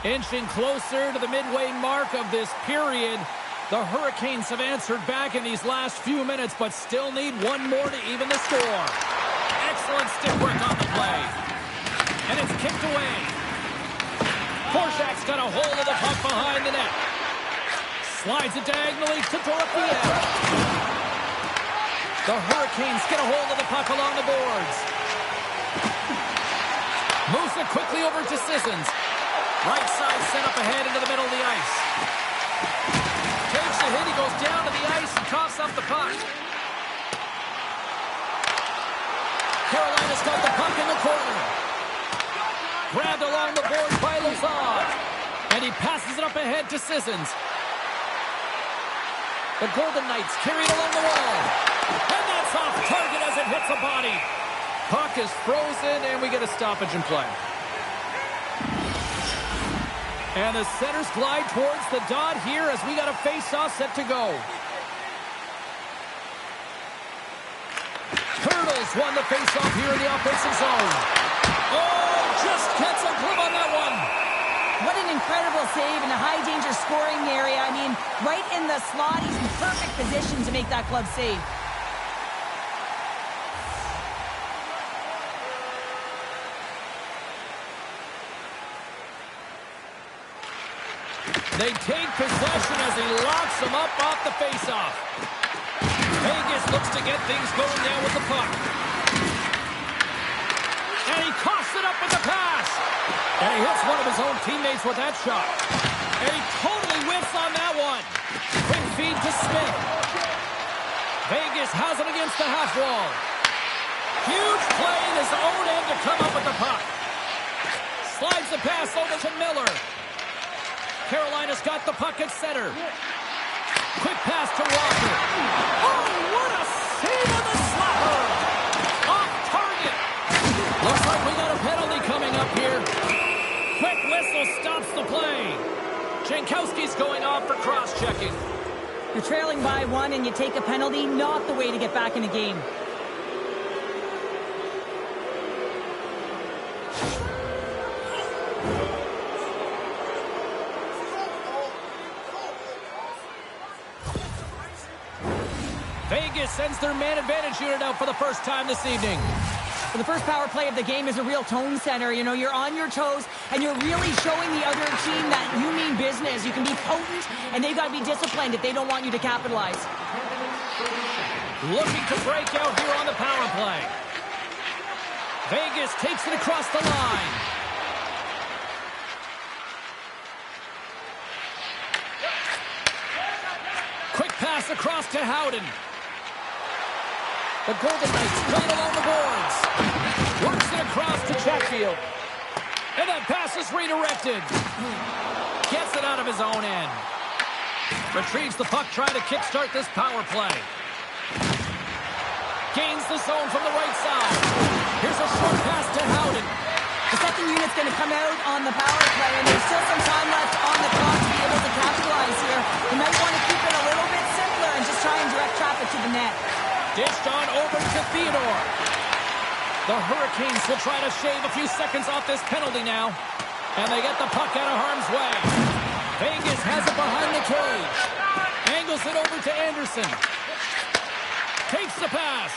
Inching closer to the midway mark of this period. The Hurricanes have answered back in these last few minutes, but still need one more to even the score. Excellent stick work on the play. And it's kicked away. Korczak's got a hold of the puck behind the net. Slides it diagonally to Dorofiev. The Hurricanes get a hold of the puck along the boards. Moves it quickly over to Sissons. Right side set up ahead into the middle of the ice. Takes a hit, he goes down to the ice and coughs up the puck. Carolina's got the puck in the corner. Grabbed along the boards by Lazar. And he passes it up ahead to Sissons. The Golden Knights carry it along the wall. And that's off target as it hits a body. Puck is frozen and we get a stoppage in play. And the centers glide towards the dot here as we got a face-off set to go. Turtles won the face-off here in the offensive zone. Oh, just gets a glove on that one. What an incredible save in a high-danger scoring area. I mean, right in the slot, he's in perfect position to make that glove save. They take possession as he locks them up off the faceoff. Vegas looks to get things going now with the puck. And he coughs it up with the pass. And he hits one of his own teammates with that shot. And he totally whiffs on that one. Quick feed to Smith. Vegas has it against the half wall. Huge play in his own end to come up with the puck. Slides the pass over to Miller. Carolina's got the puck at center. Quick pass to Walker. Oh, what a save on the slapper! Off target. Looks like we got a penalty coming up here. Quick whistle stops the play. Jankowski's going off for cross-checking. You're trailing by one and you take a penalty, not the way to get back in the game. Vegas sends their man advantage unit out for the first time this evening. Well, the first power play of the game is a real tone setter. You know, you're on your toes, and you're really showing the other team that you mean business. You can be potent, and they've got to be disciplined if they don't want you to capitalize. Looking to break out here on the power play. Vegas takes it across the line. Quick pass across to Howden. The Golden Knights playing along the boards. Works it across to Chatfield. And that pass is redirected. Gets it out of his own end. Retrieves the puck, trying to kickstart this power play. Gains the zone from the right side. Here's a short pass to Howden. The second unit's going to come out on the power play, and there's still some time left on the clock to be able to capitalize here. You might want to keep it a little bit simpler and just try and direct traffic to the net. Dished on over to Theodore. The Hurricanes will try to shave a few seconds off this penalty now. And they get the puck out of harm's way. Vegas has it behind the cage. Angles it over to Anderson. Takes the pass.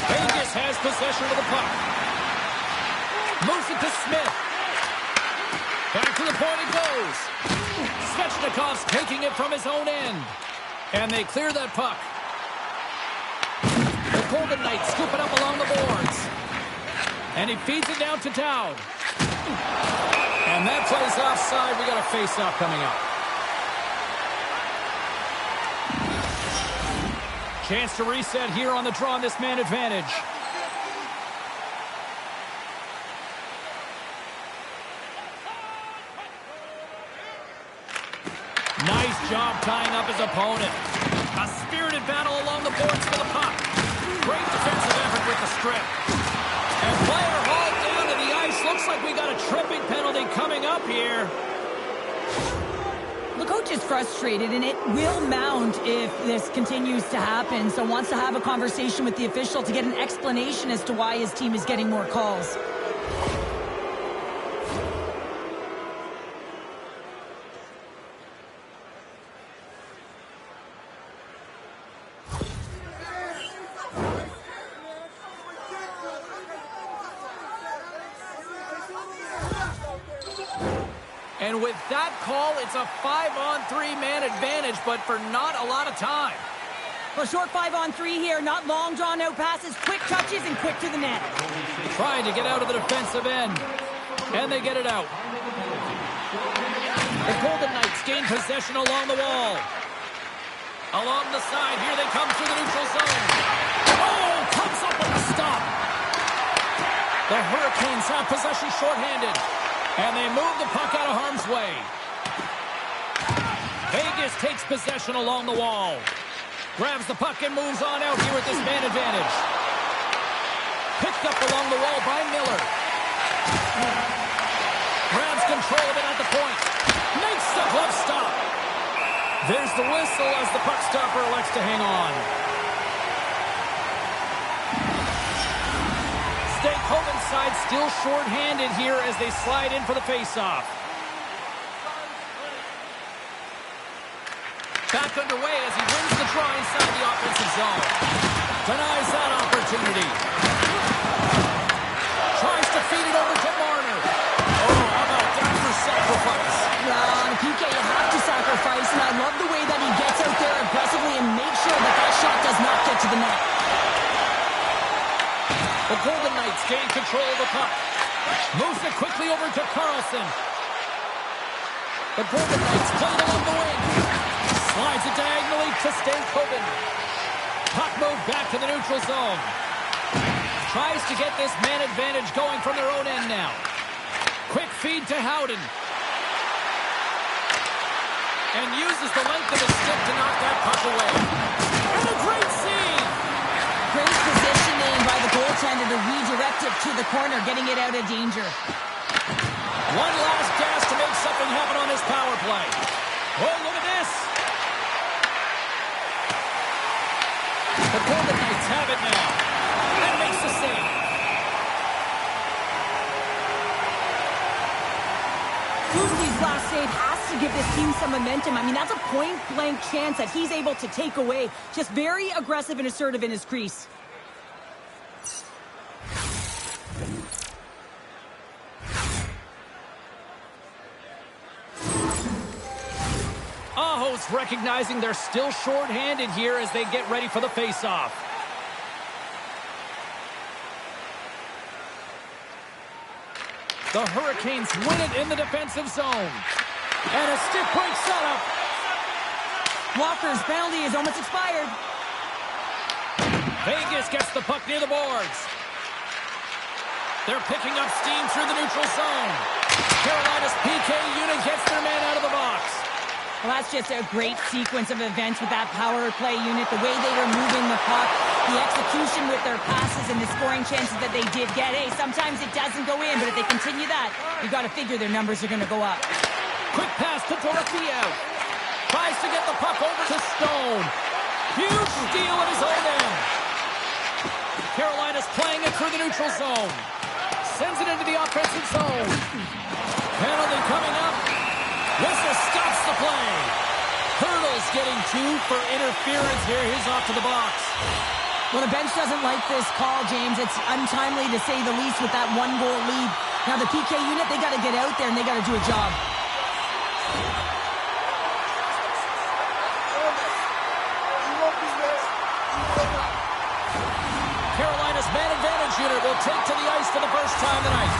Vegas has possession of the puck. Moves it to Smith. Back to the point it goes. Svechnikov's taking it from his own end. And they clear that puck. The Golden Knights scoop it up along the boards. And he feeds it down to Dowd. And that plays offside. We got a face-off coming up. Chance to reset here on the draw on this man advantage. Nice job tying up his opponent. A spirited battle along the boards for the puck. Great defensive effort with the strip. And player hauled down to the ice. Looks like we got a tripping penalty coming up here. The coach is frustrated, and it will mount if this continues to happen. So wants to have a conversation with the official to get an explanation as to why his team is getting more calls. And with that call, it's a 5-on-3 man advantage, but for not a lot of time. Well, short 5-on-3 here, not long drawn-out passes, quick touches, and quick to the net. Trying to get out of the defensive end, and they get it out. The Golden Knights gain possession along the wall. Along the side, here they come through the neutral zone. Oh, comes up with a stop. The Hurricanes have possession shorthanded. And they move the puck out of harm's way. Vegas takes possession along the wall. Grabs the puck and moves on out here with this man advantage. Picked up along the wall by Miller. Grabs control of it at the point. Makes the glove stop. There's the whistle as the puck stopper elects to hang on. Hoven's side still short-handed here as they slide in for the face-off. Back underway as he wins the draw inside the offensive zone. Denies that opportunity. Tries to feed it over to Marner. Oh, how about that for sacrifice? Well, on a PK, you have to sacrifice, and I love the way that he gets out there aggressively and makes sure that that shot does not get to the net. The Golden Knights gain control of the puck. Moves it quickly over to Carlson. The Golden Knights play it along the wing. Slides it diagonally to Stankoven. Puck moved back to the neutral zone. Tries to get this man advantage going from their own end now. Quick feed to Howden. And uses the length of his stick to knock that puck away. And a great save! Great positioning by the goaltender to redirect it to the corner, getting it out of danger. One last gas to make something happen on this power play. Oh, look at this. The Golden Knights have it now. And makes the save. Kuznetsov's last save has to give this team some momentum. I mean, that's a point-blank chance that he's able to take away. Just very aggressive and assertive in his crease. Aho's recognizing they're still short-handed here as they get ready for the face-off. The Hurricanes win it in the defensive zone. And a stick break setup. Walker's penalty is almost expired. Vegas gets the puck near the boards. They're picking up steam through the neutral zone. Carolina's PK unit gets their man out of the box. Well, that's just a great sequence of events with that power play unit, the way they were moving the puck, the execution with their passes, and the scoring chances that they did get. Hey, sometimes it doesn't go in, but if they continue that, you got to figure their numbers are going to go up. Quick pass to Dorofeev. Tries to get the puck over to Stone. Huge steal at his own end. Carolina's playing it through the neutral zone. Sends it into the offensive zone. Penalty coming up. Whistle stops the play. Hurdle's getting 2 for interference here. He's off to the box. Well, the bench doesn't like this call, James. It's untimely to say the least with that 1-goal lead. Now the PK unit, they got to get out there and they got to do a job. Carolina's man advantage unit will take to the ice for the first time tonight.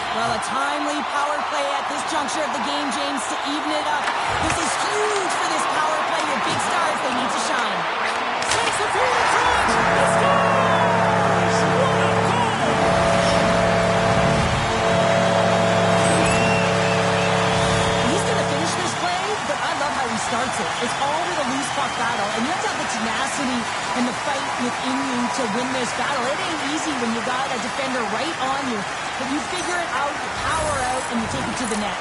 Well, a timely power play at this juncture of the game, James, to even it up. This is huge for this power play with big stars. They need to shine. Takes the field in front. He scores! What a goal! He's going to finish this play, but I love how he starts it. It's all with a loose puck battle, and you have to have the tenacity and the fight within you to win this battle. It ain't easy when you got a defender right on you. But you figure it out, you power out, and you take it to the net.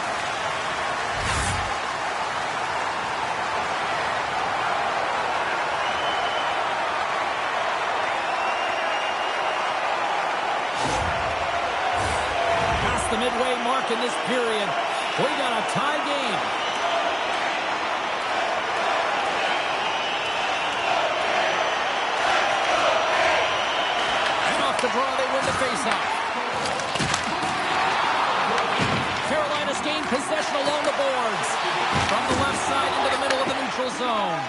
Past the midway mark in this period, we got a tie game. And off the draw, they win the faceoff. Carolina's gained possession along the boards. From the left side into the middle of the neutral zone.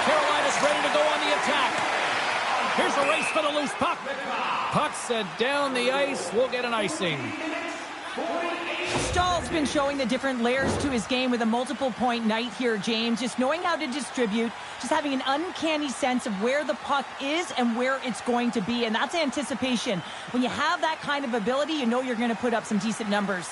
Carolina's ready to go on the attack. Here's a race for the loose puck. Puck sent down the ice. We'll get an icing. Stahl's been showing the different layers to his game with a multiple-point night here, James. Just knowing how to distribute, just having an uncanny sense of where the puck is and where it's going to be, and that's anticipation. When you have that kind of ability, you know you're going to put up some decent numbers.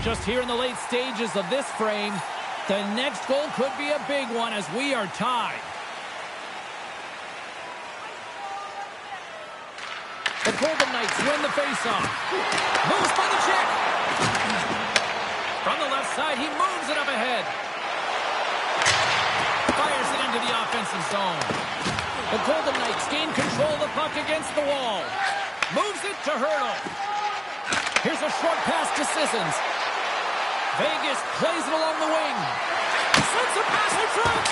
Just here in the late stages of this frame, the next goal could be a big one as we are tied. The Golden Knights win the faceoff. Moves by the check. From the left side, he moves it up ahead. Fires it into the offensive zone. The Golden Knights gain control of the puck against the wall. Moves it to Hurdle. Here's a short pass to Sissons. Vegas plays it along the wing. Sends a pass in front.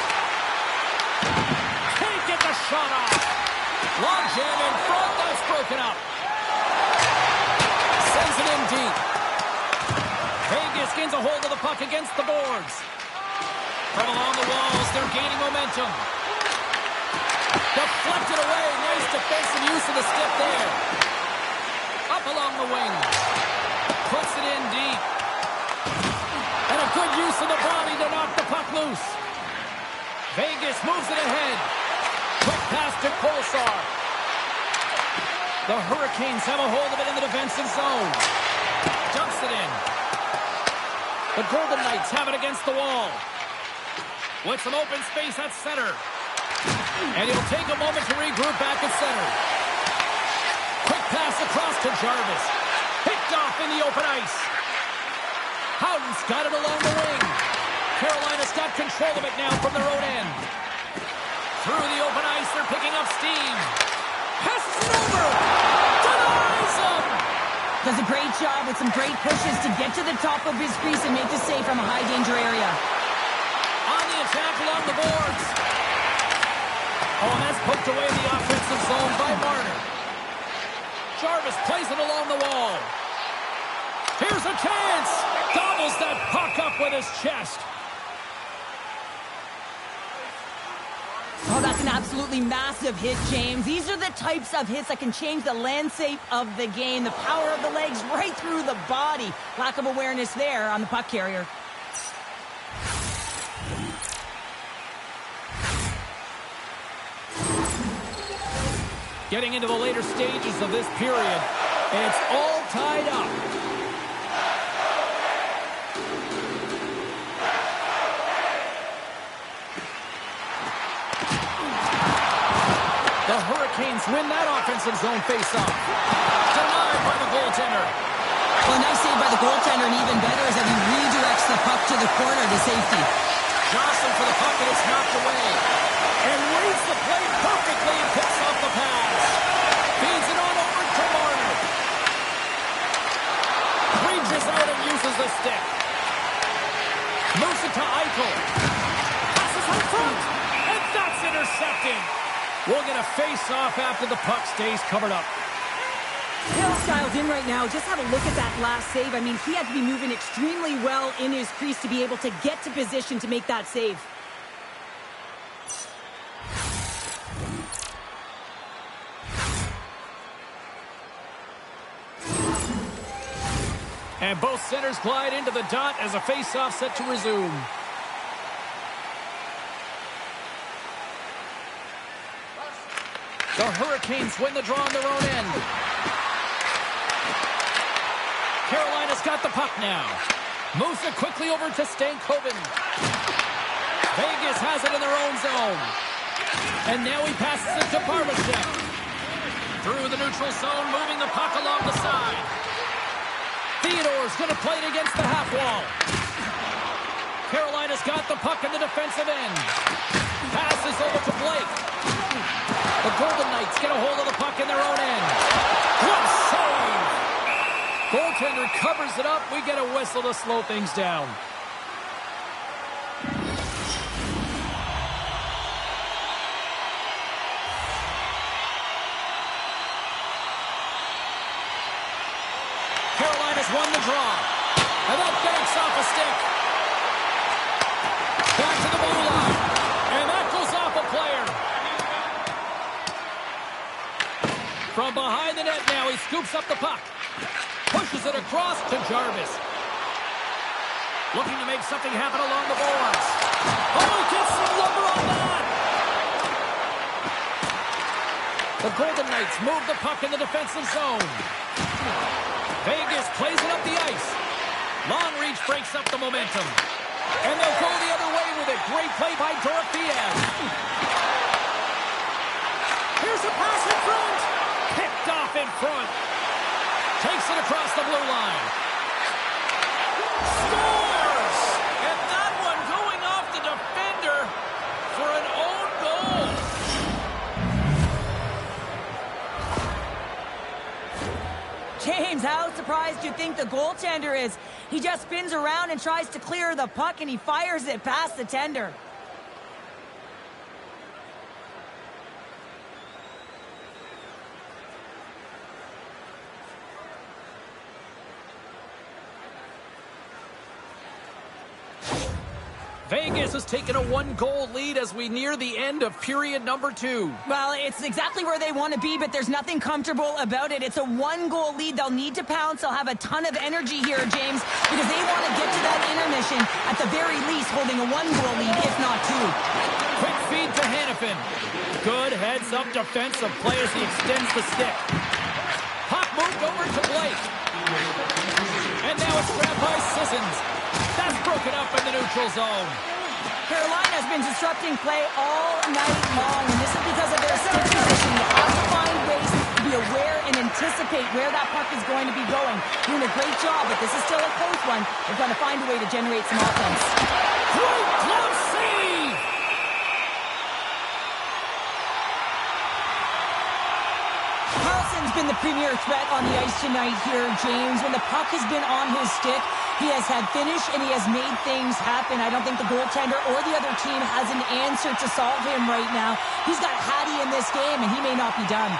Can't get the shot off. Long jam in front. That's broken up. Sends it in deep. Vegas gains a hold of the puck against the boards. From along the walls, they're gaining momentum. Deflected away. Nice defensive use of the stick there. Up along the wing. Puts it in deep. And a good use of the body to knock the puck loose. Vegas moves it ahead. Quick pass to Kolesar. The Hurricanes have a hold of it in the defensive zone. Dumps it in. The Golden Knights have it against the wall. With some open space at center. And he'll take a moment to regroup back at center. Quick pass across to Jarvis. Picked off in the open ice. Howden's got it along the wing. Carolina's got control of it now from their own end. Through the open ice, they're picking up steam. Passes it over. Denies him. Does a great job with some great pushes to get to the top of his crease and make the save from a high-danger area. On the attack along the boards. Oh, and that's poked away in the offensive zone by Marner. Jarvis plays it along the wall. Here's a chance. Gobbles that puck up with his chest. Oh, that's an Absolutely massive hit, James. These are the types of hits that can change the landscape of the game. The power of the legs right through the body. Lack of awareness there on the puck carrier. Getting into the later stages of this period, and it's all tied up. The Hurricanes win that offensive zone faceoff. Denied by the goaltender. Well, a nice save by the goaltender, and even better is that he redirects the puck to the corner to safety. Johnson for the puck, and it's knocked away. And reads the play perfectly and picks off the pass. Feeds it on over to Marner. Reaches out and uses the stick. Moves it to Eichel. Passes out front. And that's intercepted. We'll get a face-off after the puck stays covered up. Hill's dialed in right now. Just have a look at that last save. I mean, he had to be moving extremely well in his crease to be able to get to position to make that save. And both centers glide into the dot as a face-off set to resume. The Hurricanes win the draw on their own end. Carolina's got the puck now. Moves it quickly over to Stankoven. Vegas has it in their own zone. And now he passes it to Barbashev. Through the neutral zone, moving the puck along the side. Theodore's going to play it against the half wall. Carolina's got the puck in the defensive end. Passes over to Blake. The Golden Knights get a hold of the puck in their own end. What a save! Goaltender covers it up. We get a whistle to slow things down. Carolina's won the draw. And that banks off a stick. Back to the blue line. And that goes off a player. From behind the net now, he scoops up the puck. Pushes it across to Jarvis. Looking to make something happen along the boards. Oh, gets some lumber on that! The Golden Knights move the puck in the defensive zone. Vegas plays it up the ice. Long reach breaks up the momentum. And they'll go the other way with it. Great play by Dorothea. Here's a pass in front. Picked off in front. Takes it across the blue line. Scores! And that one going off the defender for an own goal. James, how surprised do you think the goaltender is? He just spins around and tries to clear the puck, and he fires it past the tender. Vegas has taken a one-goal lead as we near the end of period number 2. Well, it's exactly where they want to be, but there's nothing comfortable about it. It's a one-goal lead. They'll need to pounce. They'll have a ton of energy here, James, because they want to get to that intermission, at the very least holding a one-goal lead, if not two. Quick feed to Hannafin. Good heads-up defensive play as he extends the stick. Puck moved over to Blake. And now it's grabbed by Sissons. That's broken up in the neutral zone. Carolina has been disrupting play all night long, and this is because of their stick position. You have to find ways to be aware and anticipate where that puck is going to be going. Doing a great job, but this is still a close one. They're going to find a way to generate some offense. Great glove save! Carlson's been the premier threat on the ice tonight here, James. When the puck has been on his stick, he has had finish and he has made things happen. I don't think the goaltender or the other team has an answer to solve him right now. He's got Hattie in this game, and he may not be done.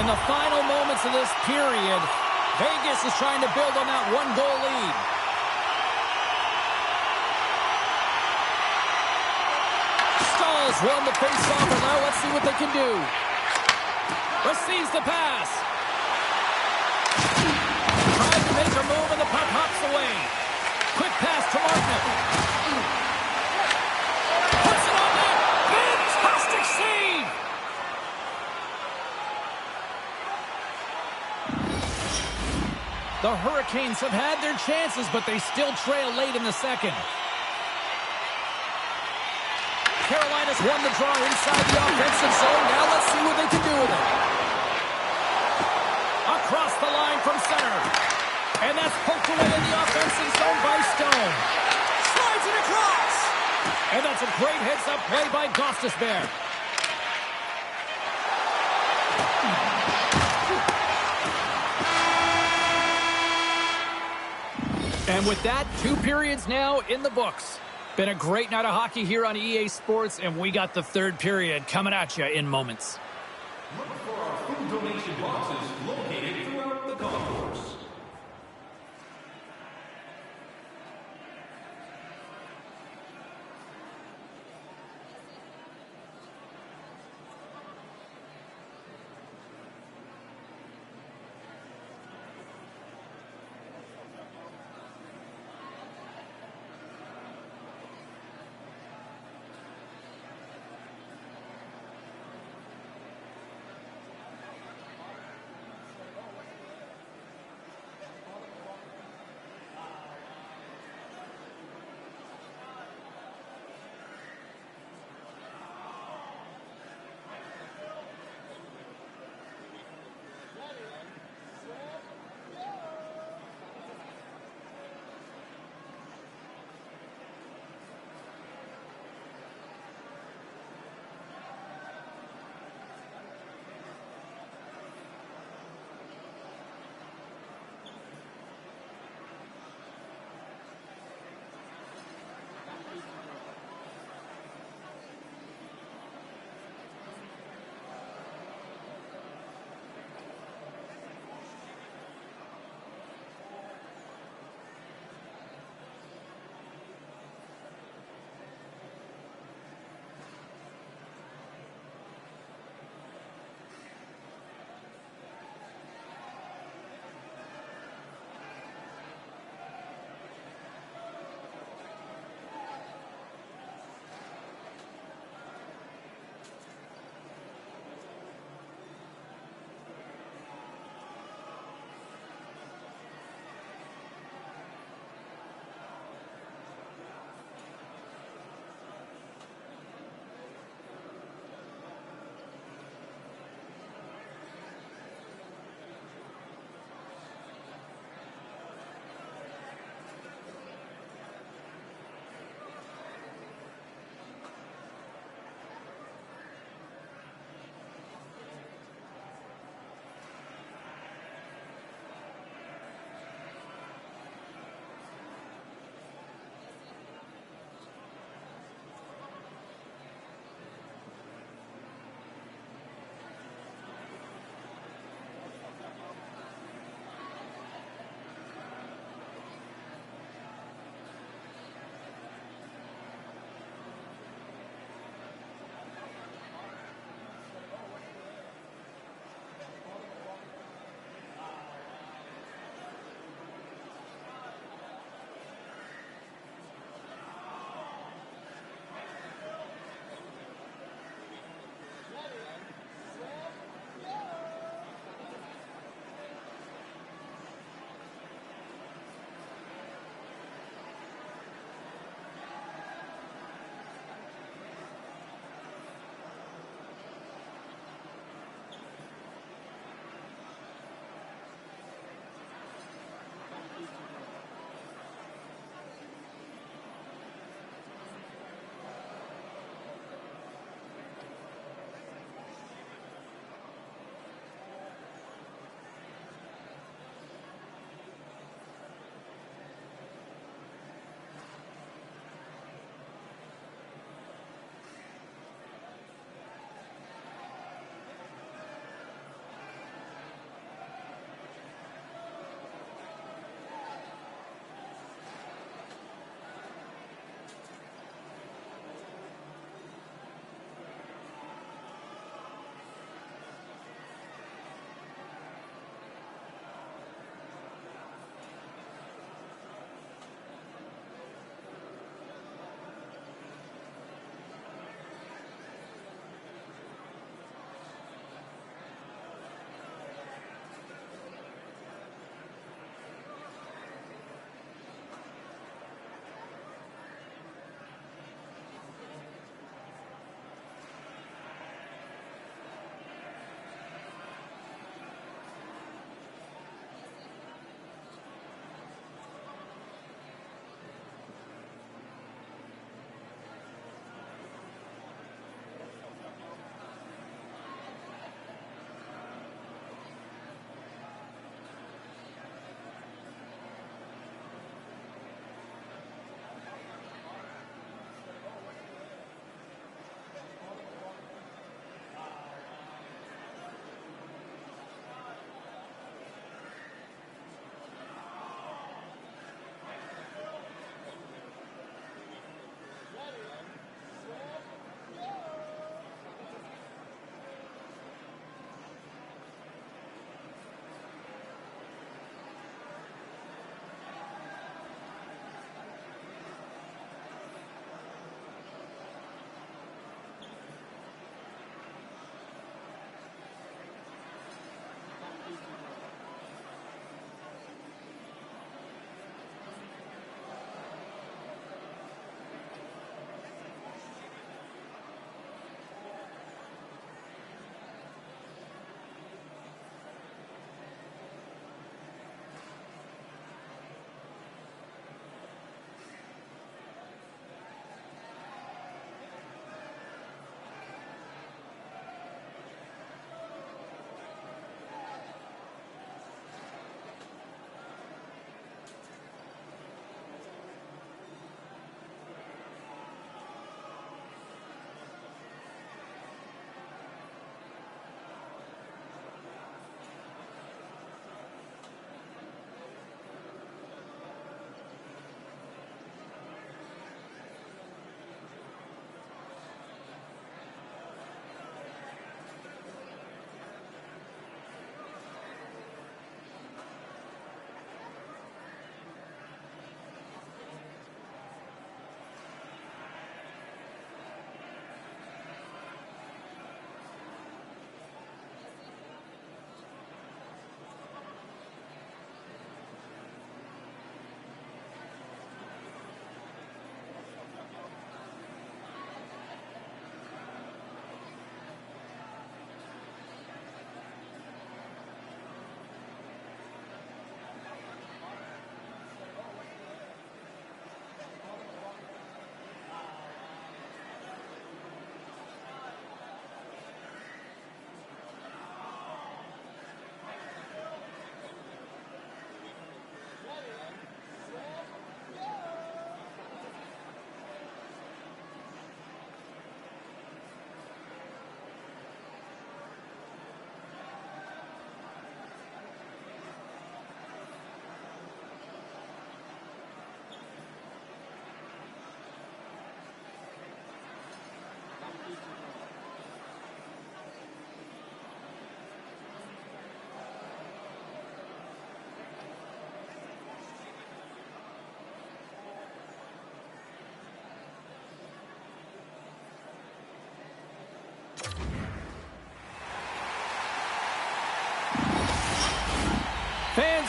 In the final moments of this period, Vegas is trying to build on that one-goal lead. Stahls won the face-off, and now let's see what they can do. Receives the pass. Tries to make a move, and the puck hops away. Quick pass to Markman. Puts it on net. Fantastic save. The Hurricanes have had their chances, but they still trail late in the second. Carolina's won the draw inside the offensive zone. Now let's see what they can do with it. Across the line from center. And that's poked away in the offensive zone by Stone. Slides it across. And that's a great heads-up play by Gostisbehere. And with that, 2 periods now in the books. Been a great night of hockey here on EA Sports, and we got the 3rd period coming at you in moments. Look for our food donation boxes located throughout the golf course.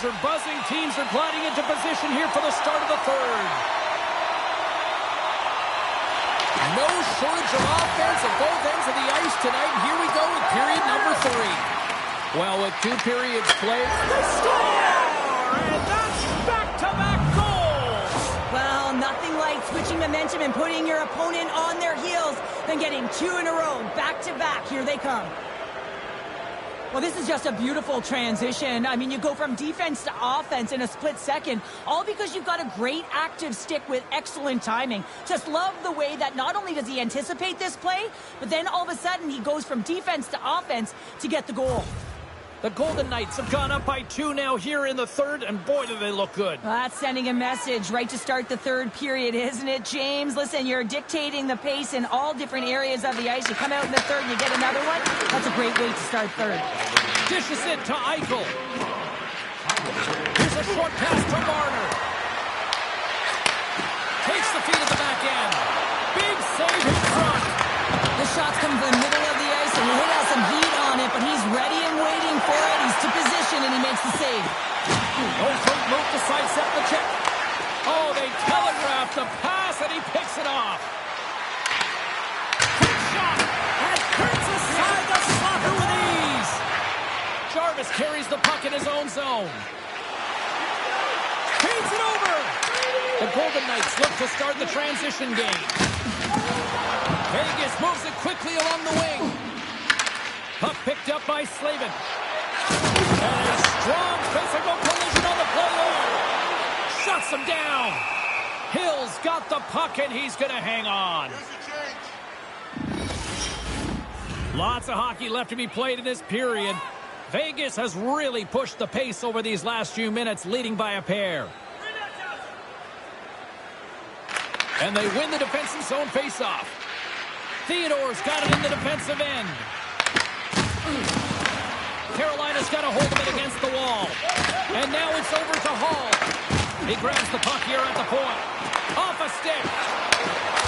are buzzing. Teams are gliding into position here for the start of the third. No shortage of offense at both ends of the ice tonight. Here we go with period number 3. Well, with 2 periods played, they score! And that's back-to-back goals! Well, nothing like switching momentum and putting your opponent on their heels than getting 2 in a row, back-to-back. Here they come. Well, this is just a beautiful transition. I mean, you go from defense to offense in a split second, all because you've got a great active stick with excellent timing. Just love the way that not only does he anticipate this play, but then all of a sudden he goes from defense to offense to get the goal. The Golden Knights have gone up by 2 now here in the third, and boy, do they look good. Well, that's sending a message right to start the third period, isn't it, James? Listen, you're dictating the pace in all different areas of the ice. You come out in the third and you get another one. That's a great way to start third. Dishes it to Eichel. Here's a short pass to Marner. Takes the feed at the back end. Big save in front. The shot's coming from the middle of the ice, and he has some heat on it, but he's ready and waiting for it. He's to position, and he makes the save. No quick move to sidestep the check. Oh, they telegraph the pass, and he picks it off. Quick shot, and curves aside the slapper with ease. Jarvis carries the puck in his own zone. Feeds it over. The Golden Knights look to start the transition game. Vegas moves it quickly along the wing. Puck picked up by Slavin. And a strong physical collision on the play there. Shuts him down. Hill's got the puck, and he's going to hang on. Lots of hockey left to be played in this period. Vegas has really pushed the pace over these last few minutes, leading by a pair. And they win the defensive zone faceoff. Theodore's got it in the defensive end. Carolina's got a hold of it against the wall. And now it's over to Hall. He grabs the puck here at the point. Off a stick.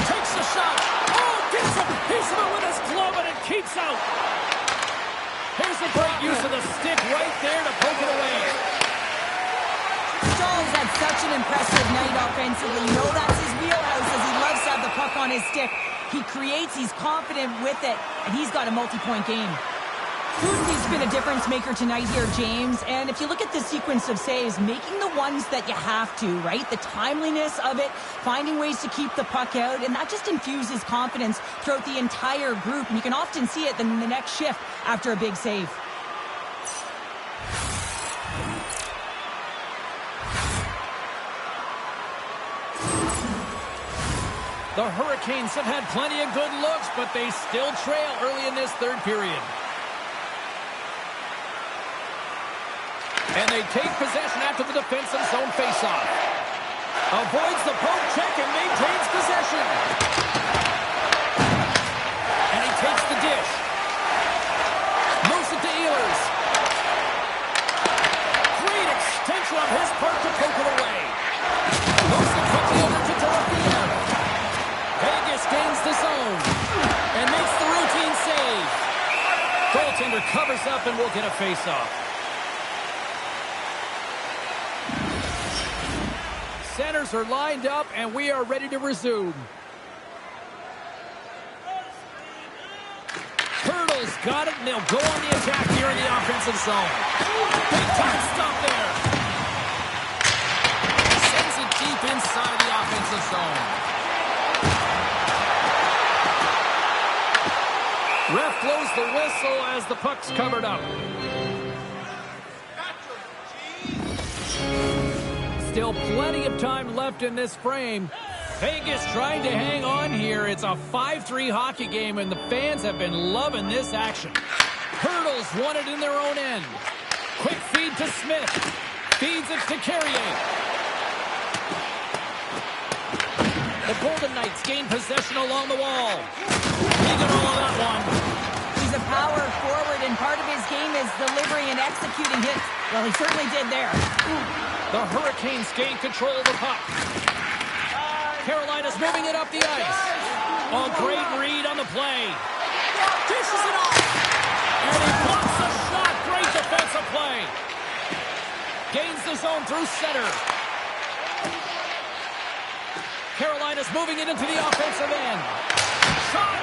Takes the shot. Oh, gets a piece of it with his glove, and it keeps out. Here's a great use of the stick right there to poke it away. Stahl's had such an impressive night offensively. You know that's his wheelhouse, as he loves to have the puck on his stick. He creates, he's confident with it, and he's got a multi-point game. He's been a difference maker tonight here, James. And if you look at this sequence of saves, making the ones that you have to, right? The timeliness of it, finding ways to keep the puck out, and that just infuses confidence throughout the entire group. And you can often see it in the next shift after a big save. The Hurricanes have had plenty of good looks, but they still trail early in this third period. And they take possession after the defensive zone faceoff. Avoids the poke check and maintains possession. And he takes the dish. Moves it to Ehlers. Great extension on his part to poke it away. Moves it quickly over to Dorothea. Vegas gains the zone and makes the routine save. Goaltender covers up and will get a faceoff. Centers are lined up, and we are ready to resume. Hurdle's got it, and they'll go on the attack here in the offensive zone. Big time stop there. Sends it deep inside the offensive zone. Ref blows the whistle as the puck's covered up. Still plenty of time left in this frame. Vegas trying to hang on here. It's a 5-3 hockey game, and the fans have been loving this action. Hurdles won it in their own end. Quick feed to Smith. Feeds it to Carrier. The Golden Knights gain possession along the wall. He got all of that one. He's a power forward, and part of his game is delivering and executing hits. Well, he certainly did there. The Hurricanes gain control of the puck. Carolina's moving it up the ice. A great read on the play. Dishes it off. And he blocks the shot. Great defensive play. Gains the zone through center. Carolina's moving it into the offensive end. Shot!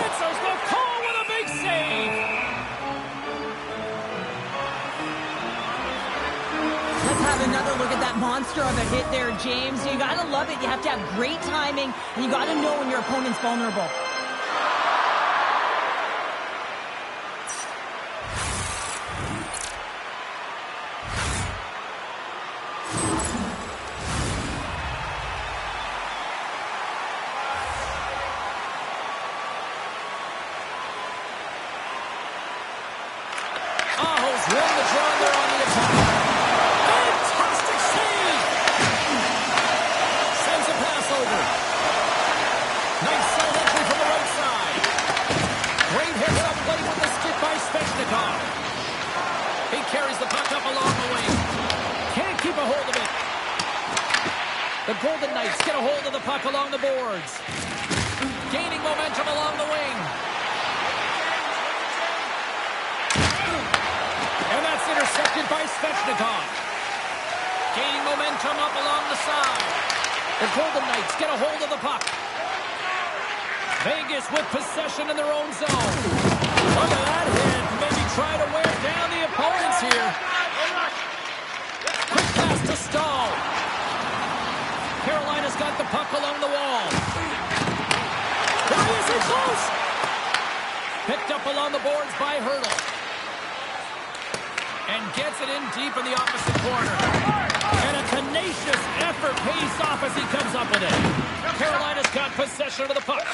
Answers the call with a big save! Let's have another look at that monster of a hit there, James. You gotta love it. You have to have great timing, and you gotta know when your opponent's vulnerable. Won the draw there on the attack. Fantastic save! Sends a pass over. Nice side entry from the right side. Great hits up play with the stick by Svechnikov. He carries the puck up along the wing. Can't keep a hold of it. The Golden Knights get a hold of the puck along the boards. Gaining momentum along the wing. And that's intercepted by Svechnikov. Gaining momentum up along the side. The Golden Knights get a hold of the puck. Vegas with possession in their own zone. Look at that hit. Maybe try to wear down the opponents here. Quick pass to Stahl. Carolina's got the puck along the wall. There he is, in close. Picked up along the boards by Hurdle. And gets it in deep in the opposite corner. And a tenacious effort pays off as he comes up with it. Carolina's got possession of the puck.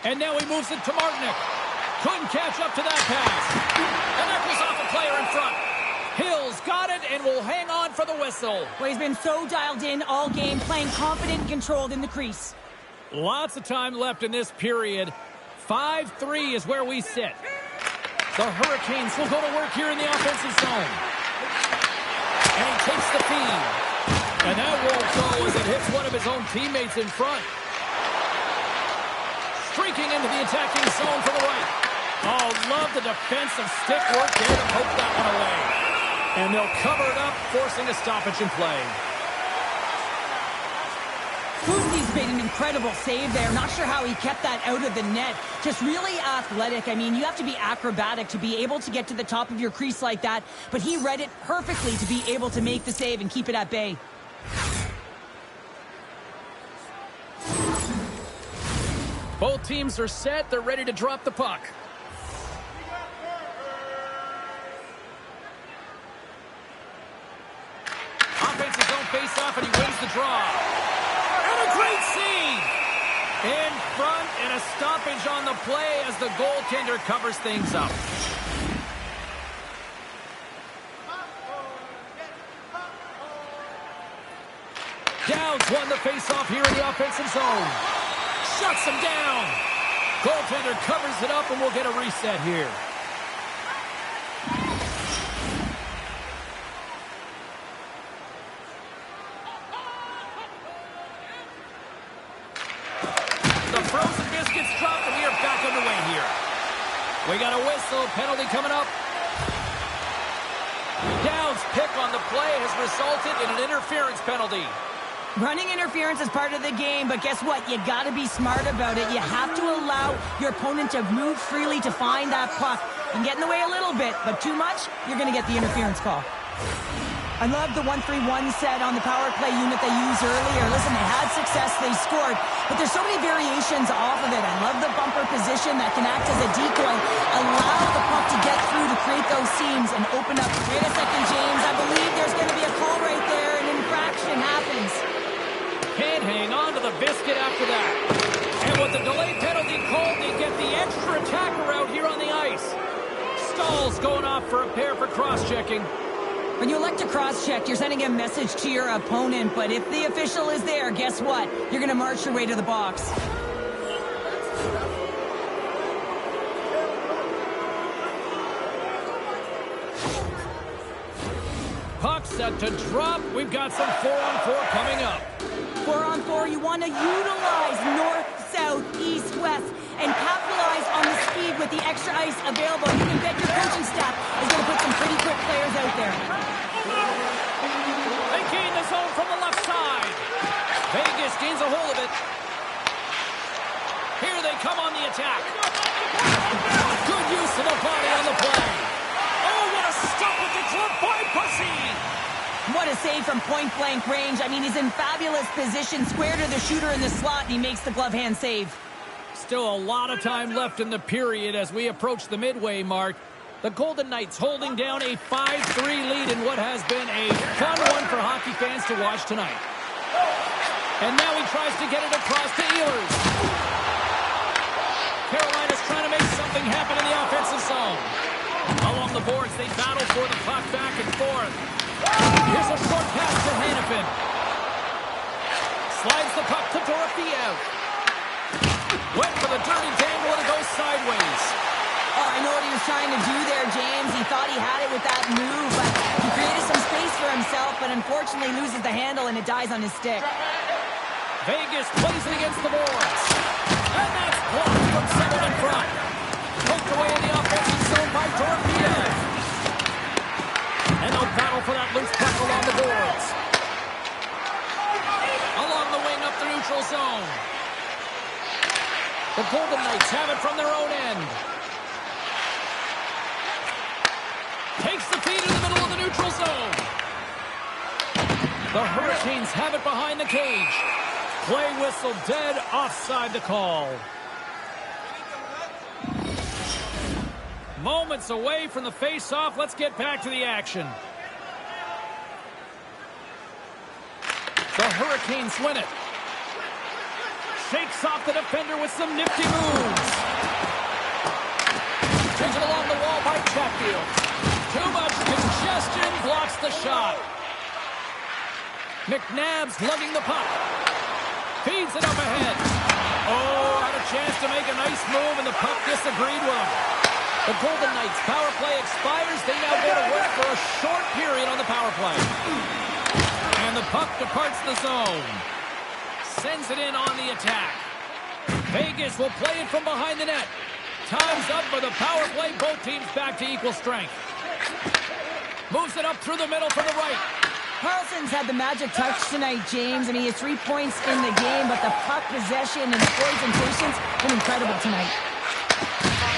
And now he moves it to Martinick. Couldn't catch up to that pass. And that was off a player in front. Hill's got it and will hang on for the whistle. Well, he's been so dialed in all game, playing confident and controlled in the crease. Lots of time left in this period. 5-3 is where we sit. The Hurricanes will go to work here in the offensive zone. And he takes the feed. And that won't go as it hits one of his own teammates in front. Streaking into the attacking zone for the right. Oh, love the defensive stick work there to poke that one away. And they'll cover it up, forcing a stoppage in play. Kuzi's made an incredible save there. Not sure how he kept that out of the net. Just really athletic. I mean, you have to be acrobatic to be able to get to the top of your crease like that. But he read it perfectly to be able to make the save and keep it at bay. Both teams are set. They're ready to drop the puck. Offensive zone face-off, and he wins the draw. And a great save! In front, and a stoppage on the play as the goaltender covers things up. Downs won the face-off here in the offensive zone. Shuts him down. Goaltender covers it up, and we'll get a reset here. The frozen biscuits dropped, and we are back underway here. We got a whistle, penalty coming up. Downs' pick on the play has resulted in an interference penalty. Running interference is part of the game, but guess what? You got to be smart about it. You have to allow your opponent to move freely to find that puck. You can get in the way a little bit, but too much, you're going to get the interference call. I love the 1-3-1 set on the power play unit they used earlier. Listen, they had success, they scored, but there's so many variations off of it. I love the bumper position that can act as a decoy, allow the puck to get through to create those seams and open up. Wait a second, James. I believe there's going to be a call right there. An infraction happens. Can't hang on to the biscuit after that. And with the delay penalty called, they get the extra attacker out here on the ice. Stahl's going off for a pair for cross-checking. When you elect to cross-check, you're sending a message to your opponent, but if the official is there, guess what? You're going to march your way to the box. Puck set to drop. We've got some 4-on-4 coming up. 4-on-4, you want to utilize north, south, east, west, and capitalize on the speed with the extra ice available. You can bet your coaching staff is going to put some pretty quick players out there. zone from the left side. Vegas gains a hold of it. Here they come on the attack. Good use of the body on the play. Oh, what a stop with the glove by Bussy. What a save from point-blank range. I mean, he's in fabulous position, square to the shooter in the slot, and he makes the glove hand save. Still a lot of time left in the period as we approach the midway mark. The Golden Knights holding down a 5-3 lead in what has been a fun one for hockey fans to watch tonight. And now he tries to get it across to Ehlers. Carolina's trying to make something happen in the offensive zone. Along the boards, they battle for the puck back and forth. Here's a short pass to Hannafin. Slides the puck to Dorofeev. Went for the dirty dangle and it goes sideways. Oh, I know what he was trying to do there, James. He thought he had it with that move, but he created some space for himself, but unfortunately loses the handle and it dies on his stick. Vegas plays it against the boards. And that's blocked from someone in front. Poked away in the offensive zone by Dorofeev. And they'll battle for that loose puck along the boards. Along the wing up the neutral zone. The Golden Knights have it from their own end. Takes the feed in the middle of the neutral zone. The Hurricanes have it behind the cage. Play whistle dead, offside the call. Moments away from the face-off. Let's get back to the action. The Hurricanes win it. Shakes off the defender with some nifty moves. Takes it along the wall by Chatfield. Too much congestion, blocks the shot. McNabb's lugging the puck. Feeds it up ahead. Oh, had a chance to make a nice move, and the puck disagreed with him. The Golden Knights power play expires. They now go to work for a short period on the power play. And the puck departs the zone. Sends it in on the attack. Vegas will play it from behind the net. Time's up for the power play. Both teams back to equal strength. Moves it up through the middle to the right. Carlson's had the magic touch tonight, James. I mean, he has 3 points in the game, but the puck possession and the poise and patience been incredible tonight.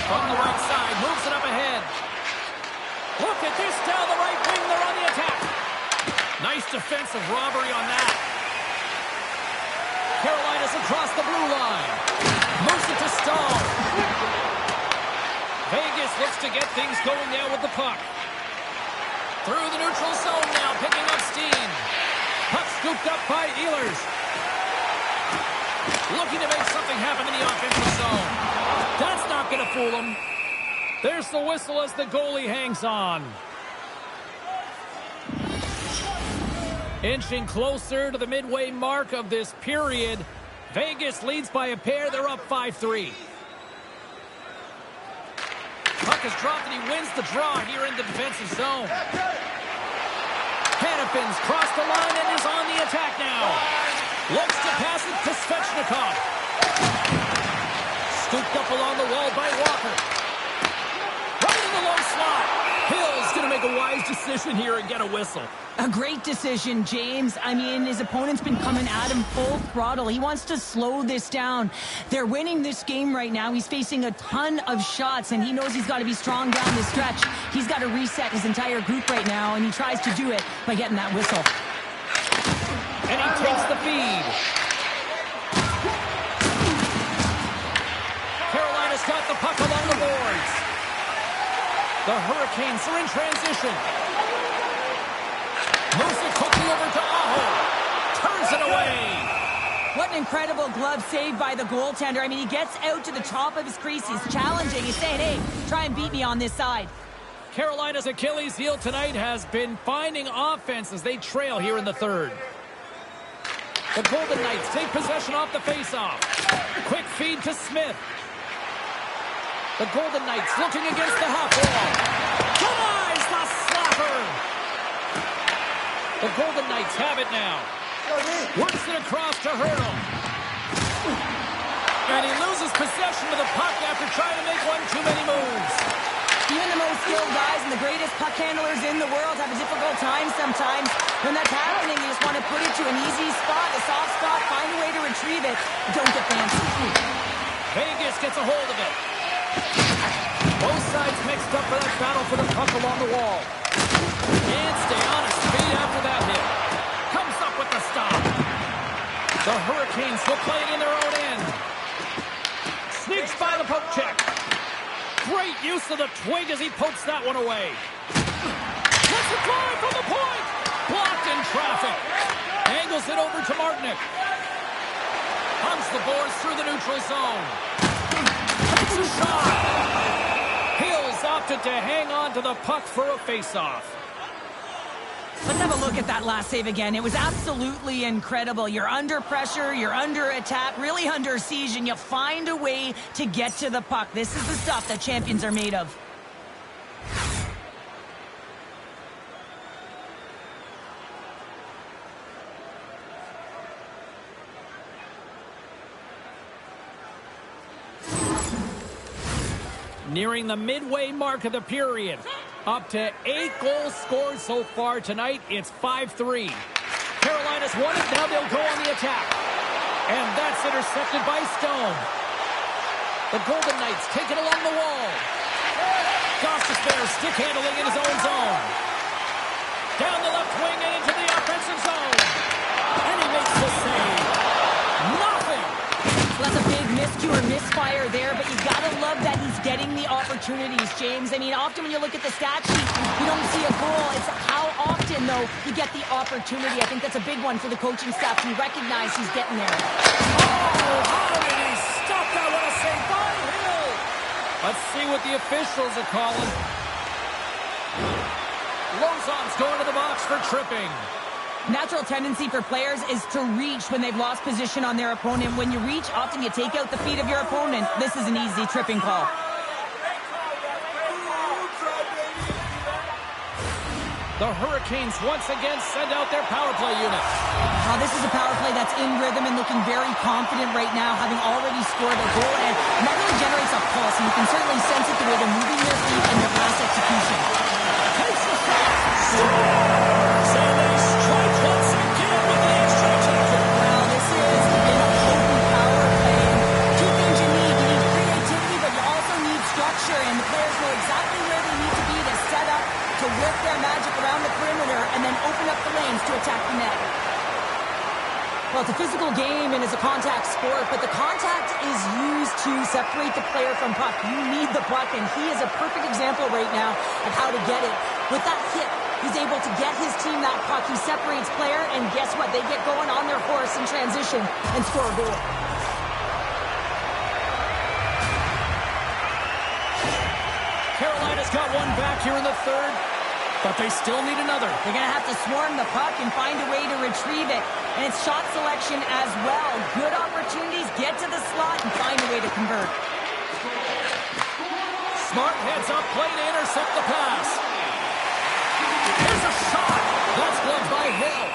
From the right side, moves it up ahead. Look at this down the right wing. They're on the attack. Nice defensive robbery on that. Carolina's across the blue line. Moves it to Stahl. Vegas looks to get things going now with the puck. Through the neutral zone now, picking up steam. Puck scooped up by Ehlers. Looking to make something happen in the offensive zone. That's not going to fool him. There's the whistle as the goalie hangs on. Inching closer to the midway mark of this period. Vegas leads by a pair. They're up 5-3. Puck is dropped and he wins the draw here in the defensive zone. Hannafin's crossed the line and is on the attack now. Looks to pass it to Svechnikov. Scooped up along the wall by Walker. Right in the low slot. Hill's going to make a wise decision here and get a whistle. A great decision, James. I mean, his opponent's been coming at him full throttle. He wants to slow this down. They're winning this game right now. He's facing a ton of shots, and he knows he's got to be strong down the stretch. He's got to reset his entire group right now, and he tries to do it by getting that whistle. And he takes the feed. Carolina's got the puck along the boards. The Hurricanes are in transition. Moves it quickly over to Aho. Turns it away. What an incredible glove save by the goaltender. I mean, he gets out to the top of his crease. He's challenging. He's saying, hey, try and beat me on this side. Carolina's Achilles heel tonight has been finding offense as they trail here in the third. The Golden Knights take possession off the faceoff. Quick feed to Smith. The Golden Knights looking against the half wall. Denies the slapper. The Golden Knights have it now. Works it across to Hurdle. And he loses possession of the puck after trying to make one too many moves. Even the most skilled guys and the greatest puck handlers in the world have a difficult time sometimes. When that's happening, you just want to gets a hold of it. Both sides mixed up for that battle for the puck along the wall. And stay on his feet after that hit. Comes up with the stop. The Hurricanes will play it in their own end. Sneaks by the poke check. Great use of the twig as he pokes that one away. Puts the drive from the point. Blocked in traffic. Angles it over to Martinick. Pumps the boards through the neutral zone. Takes a shot. Hills opted to hang on to the puck for a face-off. Let's have a look at that last save again. It was absolutely incredible. You're under pressure, you're under attack, really under siege, and you find a way to get to the puck. This is the stuff that champions are made of. Nearing the midway mark of the period. Up to 8 goals scored so far tonight. It's 5-3. Carolina's won it. Now they'll go on the attack. And that's intercepted by Stone. The Golden Knights take it along the wall. Goss is there, stick handling in his own zone. Down the left wing and into the offensive zone. And he makes the save. Nothing. That's a big miscue or misfire there, but you gotta love that he's getting the opportunities, James. I mean, often when you look at the stat sheet, you don't see a goal. It's how often, though, you get the opportunity. I think that's a big one for the coaching staff to recognize he's getting there. Oh, how did he stop that? What a save by Hill. Let's see what the officials are calling. Lozon's going to the box for tripping. Natural tendency for players is to reach when they've lost position on their opponent. When you reach, often you take out the feet of your opponent. This is an easy tripping call. The Hurricanes once again send out their power play unit. This is a power play that's in rhythm and looking very confident right now, having already scored a goal. And that really generates a pulse, and you can certainly sense it the way they're moving their feet and their pass execution. Takes the shot. So they strike once again with the extra jacket. Well, this is an potent power play. Two things you need. You need creativity, but you also need structure, and the players know exactly where they need to be to set up, to work their magic around the perimeter, and then open up the lanes to attack the net. Well, it's a physical game and it's a contact sport, but the contact is used to separate the player from puck. You need the puck, and he is a perfect example right now of how to get it. With that hit, he's able to get his team that puck. He separates player, and guess what? They get going on their horse in transition and score a goal. Carolina's got one back here in the third, but they still need another. They're going to have to swarm the puck and find a way to retrieve it. And it's shot selection as well. Good opportunities, get to the slot, and find a way to convert. Smart heads up, play to intercept the pass. Here's a shot. That's gloved by Hill.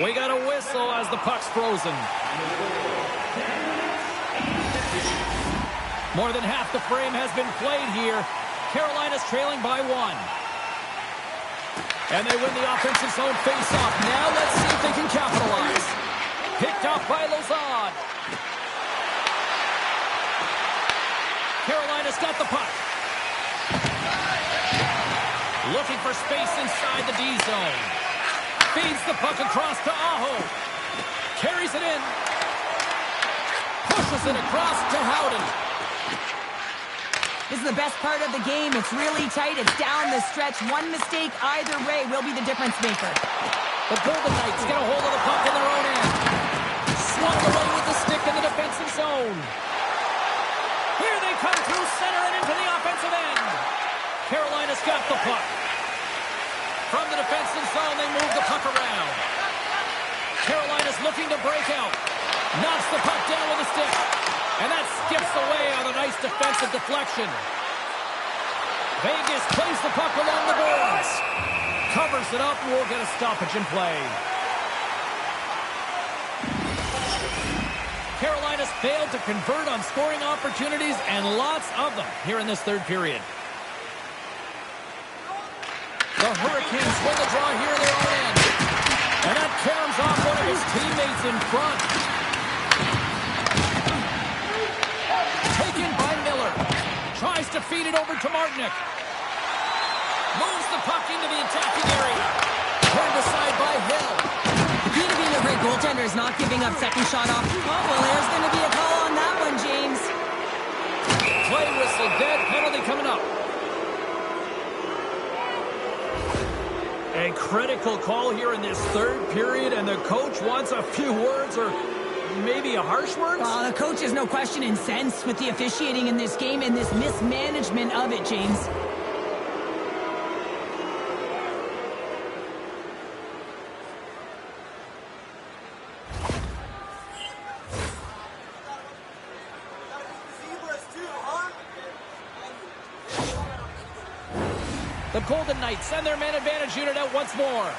We got a whistle as the puck's frozen. More than half the frame has been played here. Carolina's trailing by 1. And they win the offensive zone face-off. Now let's see if they can capitalize. Picked up by Lozon. Carolina's got the puck. Looking for space inside the D zone. Feeds the puck across to Aho. Carries it in. Pushes it across to Howden. This is the best part of the game. It's really tight. It's down the stretch. One mistake either way will be the difference maker. The Golden Knights get a hold of the puck in their own end. Swung away with the stick in the defensive zone. Here they come through center and into the offensive end. Carolina's got the puck. From the defensive zone, they move the puck around. Carolina's looking to break out. Knocks the puck down with a stick. And that skips away on a nice defensive deflection. Vegas plays the puck along the boards. Covers it up, and we'll get a stoppage in play. Carolina's failed to convert on scoring opportunities, and lots of them here in this third period. The Hurricanes win the draw here in their own end. And that caroms off one of his teammates in front. Taken it over to Martinick. Moves the puck into the attacking area. Turned aside by Hill. The key to being a great goaltender is not giving up second shot off. Oh, well, there's going to be a call on that one, James. Play whistle, dead, penalty coming up. A critical call here in this third period, and the coach wants a few words or maybe a harsh word. Well, the coach is no question incensed with the officiating in this game and this mismanagement of it, James. The Golden Knights send their man advantage unit out once more.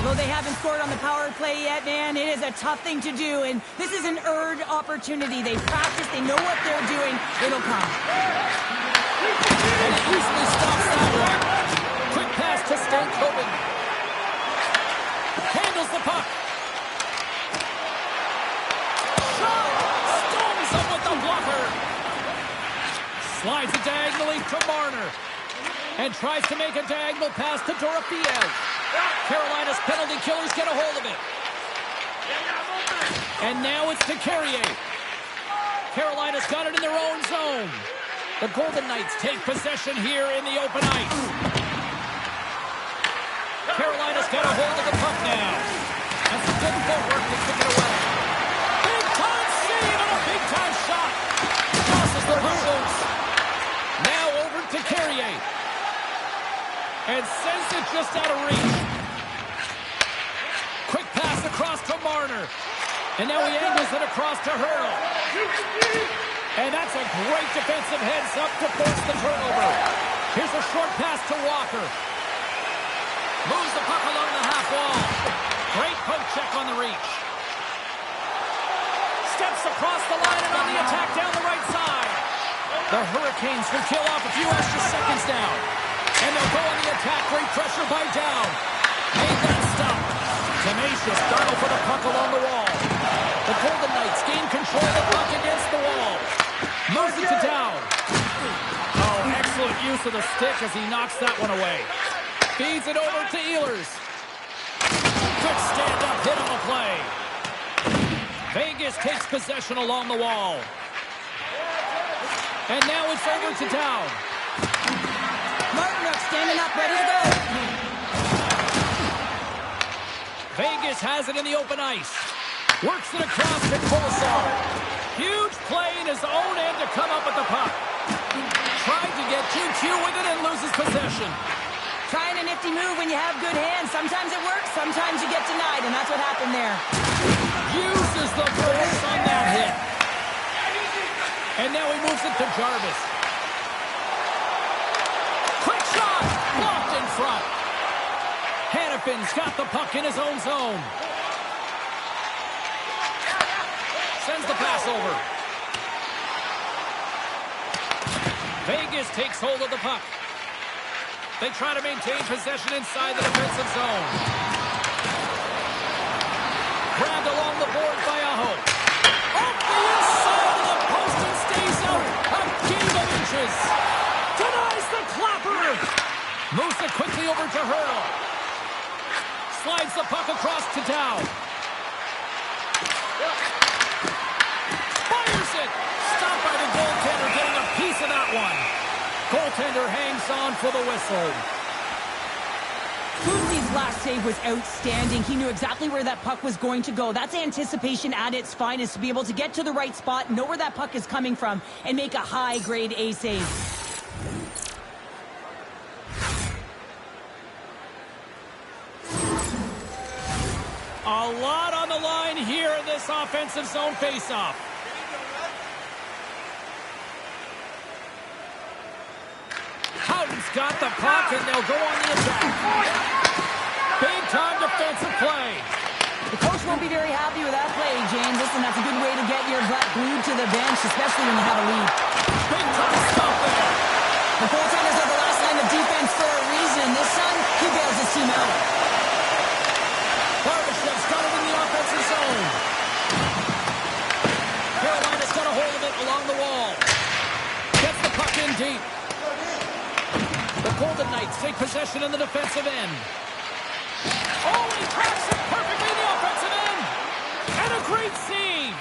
Though they haven't scored on the power play yet, man, it is a tough thing to do, and this is an earned opportunity. They practice, they know what they're doing. It'll come. And he easily stops that one. Quick pass to Stankoven. Handles the puck. Shot! Stones up with the blocker. Slides it diagonally to Marner. And tries to make a diagonal pass to Dorothea. Carolina's penalty killers get a hold of it. And now it's to Carrier. Carolina's got it in their own zone. The Golden Knights take possession here in the open ice. Carolina's got a hold of the puck now. That's some good footwork to kick it away. Big time save and a big time shot. Crosses the boots. Now over to Carrier. And sends it just out of reach. Quick pass across to Marner. And now he angles it across to Hurdle. And that's a great defensive heads up to force the turnover. Here's a short pass to Walker. Moves the puck along the half wall. Great poke check on the reach. Steps across the line and on the attack down the right side. The Hurricanes will kill off a few extra seconds down. And they'll go on the attack. Great pressure by Down. Made that stop. Tenacious battle for the puck along the wall. The Golden Knights gain control of the puck against the wall. Moves it to Down. Oh, excellent use of the stick as he knocks that one away. Feeds it over to Ehlers. Good stand-up hit on the play. Vegas takes possession along the wall. And now it's over to Down. Martinook standing up, ready to go. Vegas has it in the open ice. Works it across to Kolesar. Huge play in his own end to come up with the puck. Tried to get 2-2 with it and loses possession. Trying a nifty move when you have good hands. Sometimes it works, sometimes you get denied, and that's what happened there. Uses the force on that hit. And now he moves it to Jarvis. Quick shot! Blocked in front. Hannafin's got the puck in his own zone. Sends the pass over. Vegas takes hold of the puck. They try to maintain possession inside the defensive zone. Grabbed along the board by Aho. Off the inside of the post and stays out. A game of inches. Denies the clapper. Moves it quickly over to Hurdle. Slides the puck across to Dow. Fires it. Stopped by the goaltender, getting a piece of that one. Goaltender hangs on for the whistle. Lucy's last save was outstanding. He knew exactly where that puck was going to go. That's anticipation at its finest, to be able to get to the right spot, know where that puck is coming from, and make a high-grade A save. A lot on the line here in this offensive zone faceoff. Houghton's got the puck, and they'll go on the attack. Big-time defensive play. The coach won't be very happy with that play, James. Listen, that's a good way to get your butt glued to the bench, especially when you have a lead. Big-time stop there. The goaltenders are the last line of defense for a reason. This time, he bails his team out. Barbashev's got it in the offensive zone. Carolina's got a hold of it along the wall. Gets the puck in deep. separation in the defensive end. Oh, he cracks it perfectly in the offensive end. And a great save.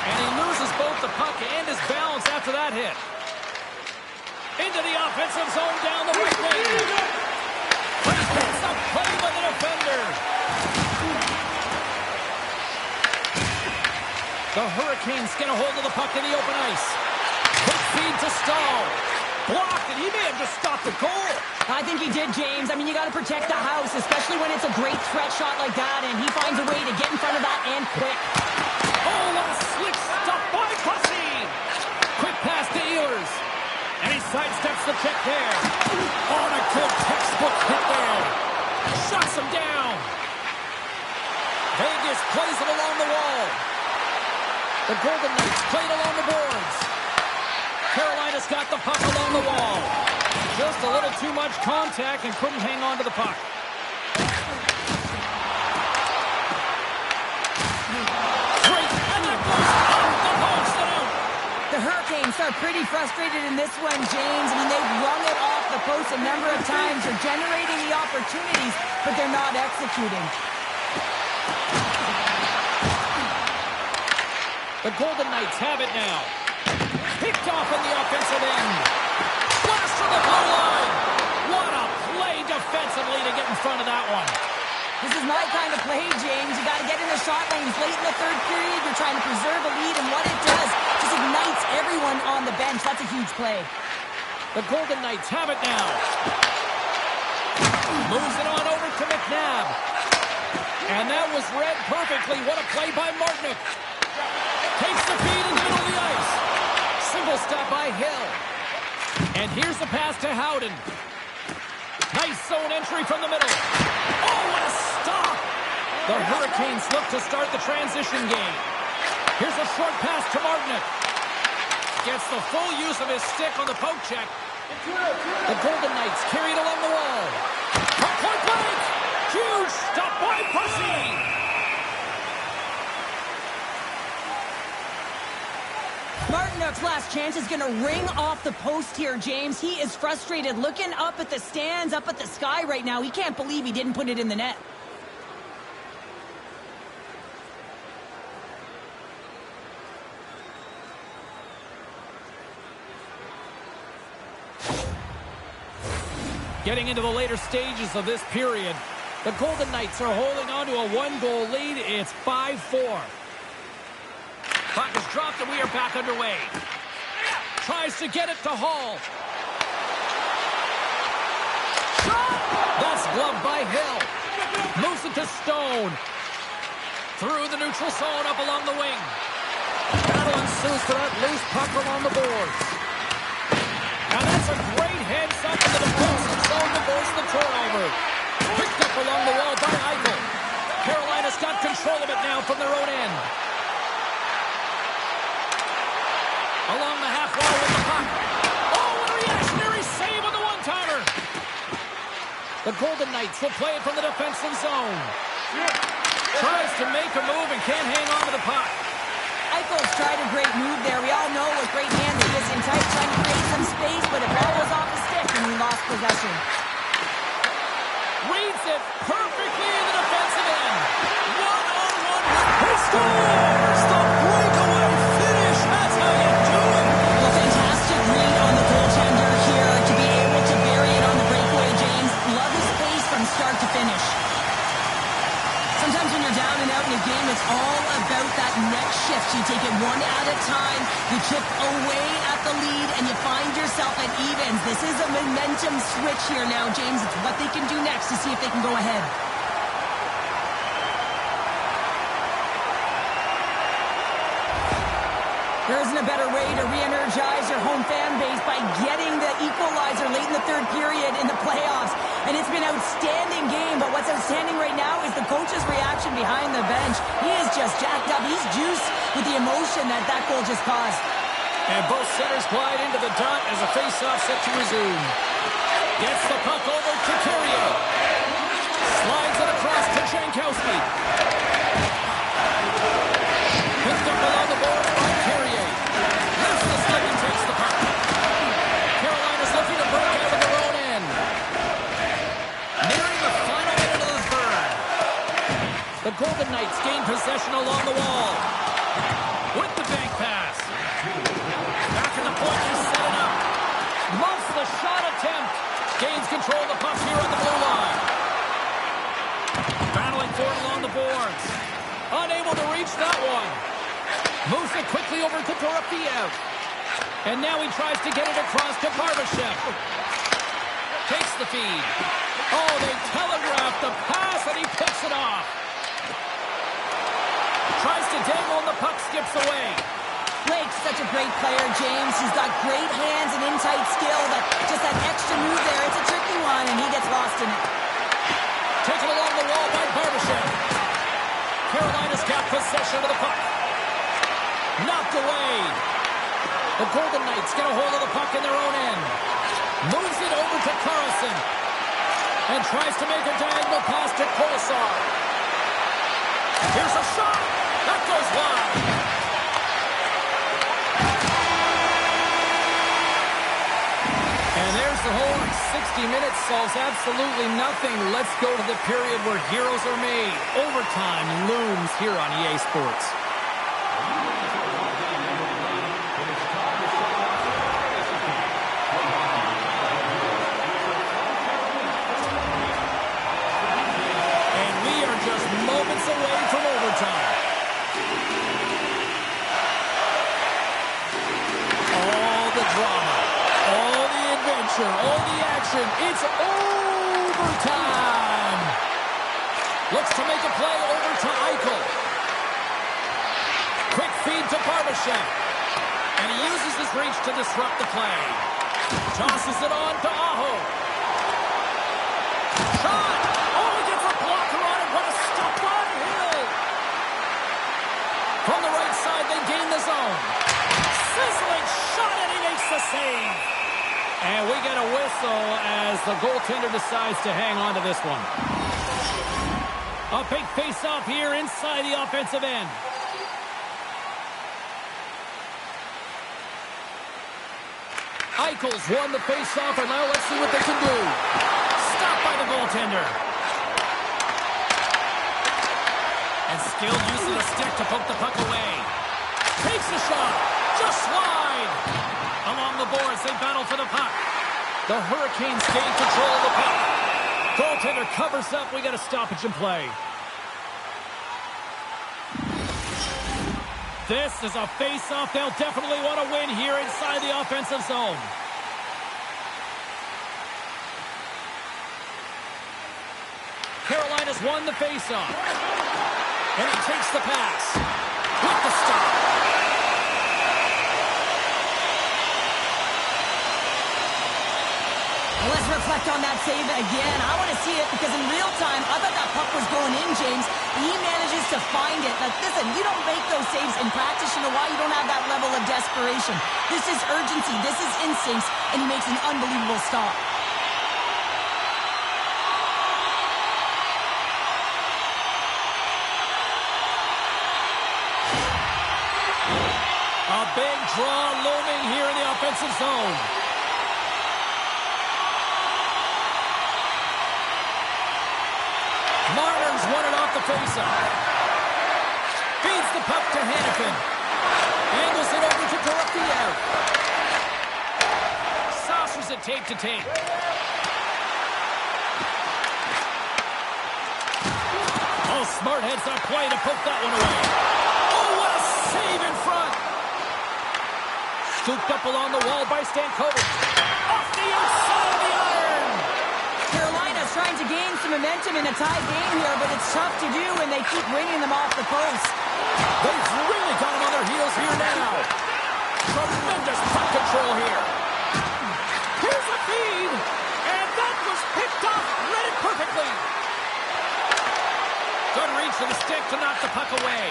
And he loses both the puck and his balance after that hit. Into the offensive zone down the right wing. Gets up play by the defender. The Hurricanes get a hold of the puck in the open ice. Quick feed to Stahl. Blocked, and he may have just stopped the goal. I think he did, James. I mean, you got to protect the house, especially when it's a great threat shot like that, and he finds a way to get in front of that and quick. Oh, what a slick stop by Pussy. Quick pass to Ehlers. And he sidesteps the check there. Oh, and a good textbook hit there. Shuts him down. Vegas plays it along the wall. The Golden Knights played along the boards. Carolina's got the puck along the wall. Just a little too much contact and couldn't hang on to the puck. Great, and that goes off the post and out. The Hurricanes are pretty frustrated in this one, James. I mean, they've rung it off the post a number of times. They're generating the opportunities, but they're not executing. The Golden Knights have it now. Picked off in the offensive end. Blast from the blue line. What a play defensively to get in front of that one. This is my kind of play, James. You got to get in the shot lanes late in the third period. You're trying to preserve a lead, and what it does just ignites everyone on the bench. That's a huge play. The Golden Knights have it now. Moves it on over to McNabb. And that was read perfectly. What a play by Martinook. Takes the feed in the middle of the ice. Single stop by Hill. And here's the pass to Howden. Nice zone entry from the middle. Oh, what a stop! The Hurricanes look to start the transition game. Here's a short pass to Martinook. Gets the full use of his stick on the poke check. The Golden Knights carried along the wall. Point blank! Huge stop by Pussy! Martinook's last chance is going to ring off the post here, James. He is frustrated, looking up at the stands, up at the sky right now. He can't believe he didn't put it in the net. Getting into the later stages of this period, the Golden Knights are holding on to a one-goal lead. It's 5-4. Puck is dropped and we are back underway. Tries to get it to Hall. Shot! That's gloved by Hill. Moves it to Stone. Through the neutral zone up along the wing. Battle ensues for that loose puck along the boards. Now that's a great heads up into the defensive zone to force the turnover. Picked up along the wall by Eichel. Carolina's got control of it now from their own end. Along the half wall with the puck. Oh, what a reactionary save on the one-timer. The Golden Knights will play it from the defensive zone. Tries to make a move and can't hang on to the puck. Eichel's tried a great move there. We all know what great hands he is in tight, trying to create some space, but it ball was off the stick and we lost possession. Reads it perfectly in the defensive end. One-on-one with he scores! The breakaway finish. That's how you do it. A fantastic read on the goaltender here to be able to bury it on the breakaway, James. Love his pace from start to finish. Sometimes when you're down and out in a game, it's all about that next shift. You take it one at a time, you chip away at the lead, and you find yourself at evens. This is a momentum switch here now, James. It's what they can do next to see if they can go ahead. There isn't a better way to re-energize your home fan base by getting the equalizer late in the third period in the playoffs. And it's been an outstanding game, but what's outstanding right now is the coach's reaction behind the bench. He is just jacked up. He's juiced with the emotion that that goal just caused. And both centers glide into the dot as a face-off set to resume. Gets the puck over to Carrier. Slides it across to Jankowski. Picked up along the boards by Carrier. Lifts the stick and takes the puck. Carolina's looking to break out of their own end. The Golden Knights gain possession along the wall. With the bank pass. Back in the point to set it up. Muffs the shot attempt. Gains control of the puck here on the blue line. Battling for it along the boards. Unable to reach that one. Moves it quickly over to Dorofeyev. And now he tries to get it across to Barbashev. Takes the feed. Oh, they telegraphed the pass, and he picks it off. Tries to dangle, and the puck skips away. Blake's such a great player, James. He's got great hands and in-tight skill, but just that extra move there, it's a tricky one, and he gets lost in it. Taken along the wall by Barbashev. Carolina's got possession of the puck. Knocked away. The Golden Knights get a hold of the puck in their own end. Moves it over to Carlson. And tries to make a diagonal pass to Kolesar. Here's a shot. That goes wide. And there's the horn. 60 minutes solves absolutely nothing. Let's go to the period where heroes are made. Overtime looms here on EA Sports. Away from overtime. All the drama, all the adventure, all the action. It's overtime. Looks to make a play over to Eichel. Quick feed to Barbashev. And he uses his reach to disrupt the play. Tosses it on to Aho. Shot! Oh, he gets a blocker on it. What a stop on Hill. From the right side, they gain the zone. Sizzling shot, and he makes the save. And we get a whistle as the goaltender decides to hang on to this one. A big face-off here inside the offensive end. Eichel's won the face-off, and now let's see what they can do. Stopped by the goaltender. And still using the stick to poke the puck away. Takes the shot. Just slide. Along the boards, they battle for the puck. The Hurricanes gain control of the puck. Goaltender covers up. We got a stoppage in play. This is a face-off they'll definitely want to win here inside the offensive zone. Carolina's won the face-off. And he takes the pass. With the stop. Let's reflect on that save again. I want to see it because in real time, I thought that puck was going in, James. He manages to find it. Like, listen, you don't make those saves in practice. You know why? You don't have that level of desperation. This is urgency. This is instincts. And he makes an unbelievable stop. A big draw looming here in the offensive zone. Marner's won it off the faceoff. Feeds the puck to Hannafin. Angles it over to Dorofeyev. Saucers it tape to tape. Oh, smart heads on play to poke that one away. Oh, what a save in front. Scooped up along the wall by Stankovic. Off the outside of the iron. Carolina's trying to gain some momentum in a tied game here, but it's tough to do when they keep ringing them off the post. They've really got them on their heels here now. Tremendous puck control here. Here's a feed, and that was picked off. Read it perfectly. Good reach to the stick to knock the puck away.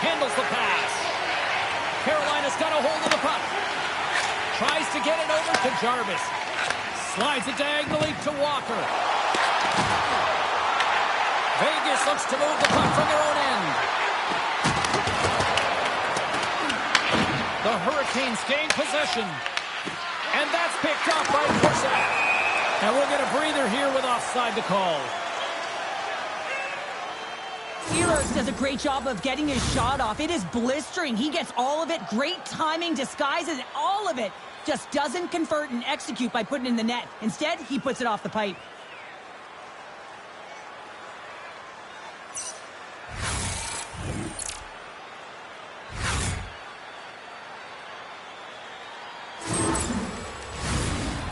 Handles the pass. Carolina's got a hold of the puck. Tries to get it over to Jarvis. Slides it diagonally to Walker. Vegas looks to move the puck from their own end. The Hurricanes gain possession. And that's picked up by Korsak. And we'll get a breather here with offside the call. Kurtz does a great job of getting his shot off. It is blistering. He gets all of it. Great timing, disguises all of it. Just doesn't convert and execute by putting it in the net. Instead, he puts it off the pipe.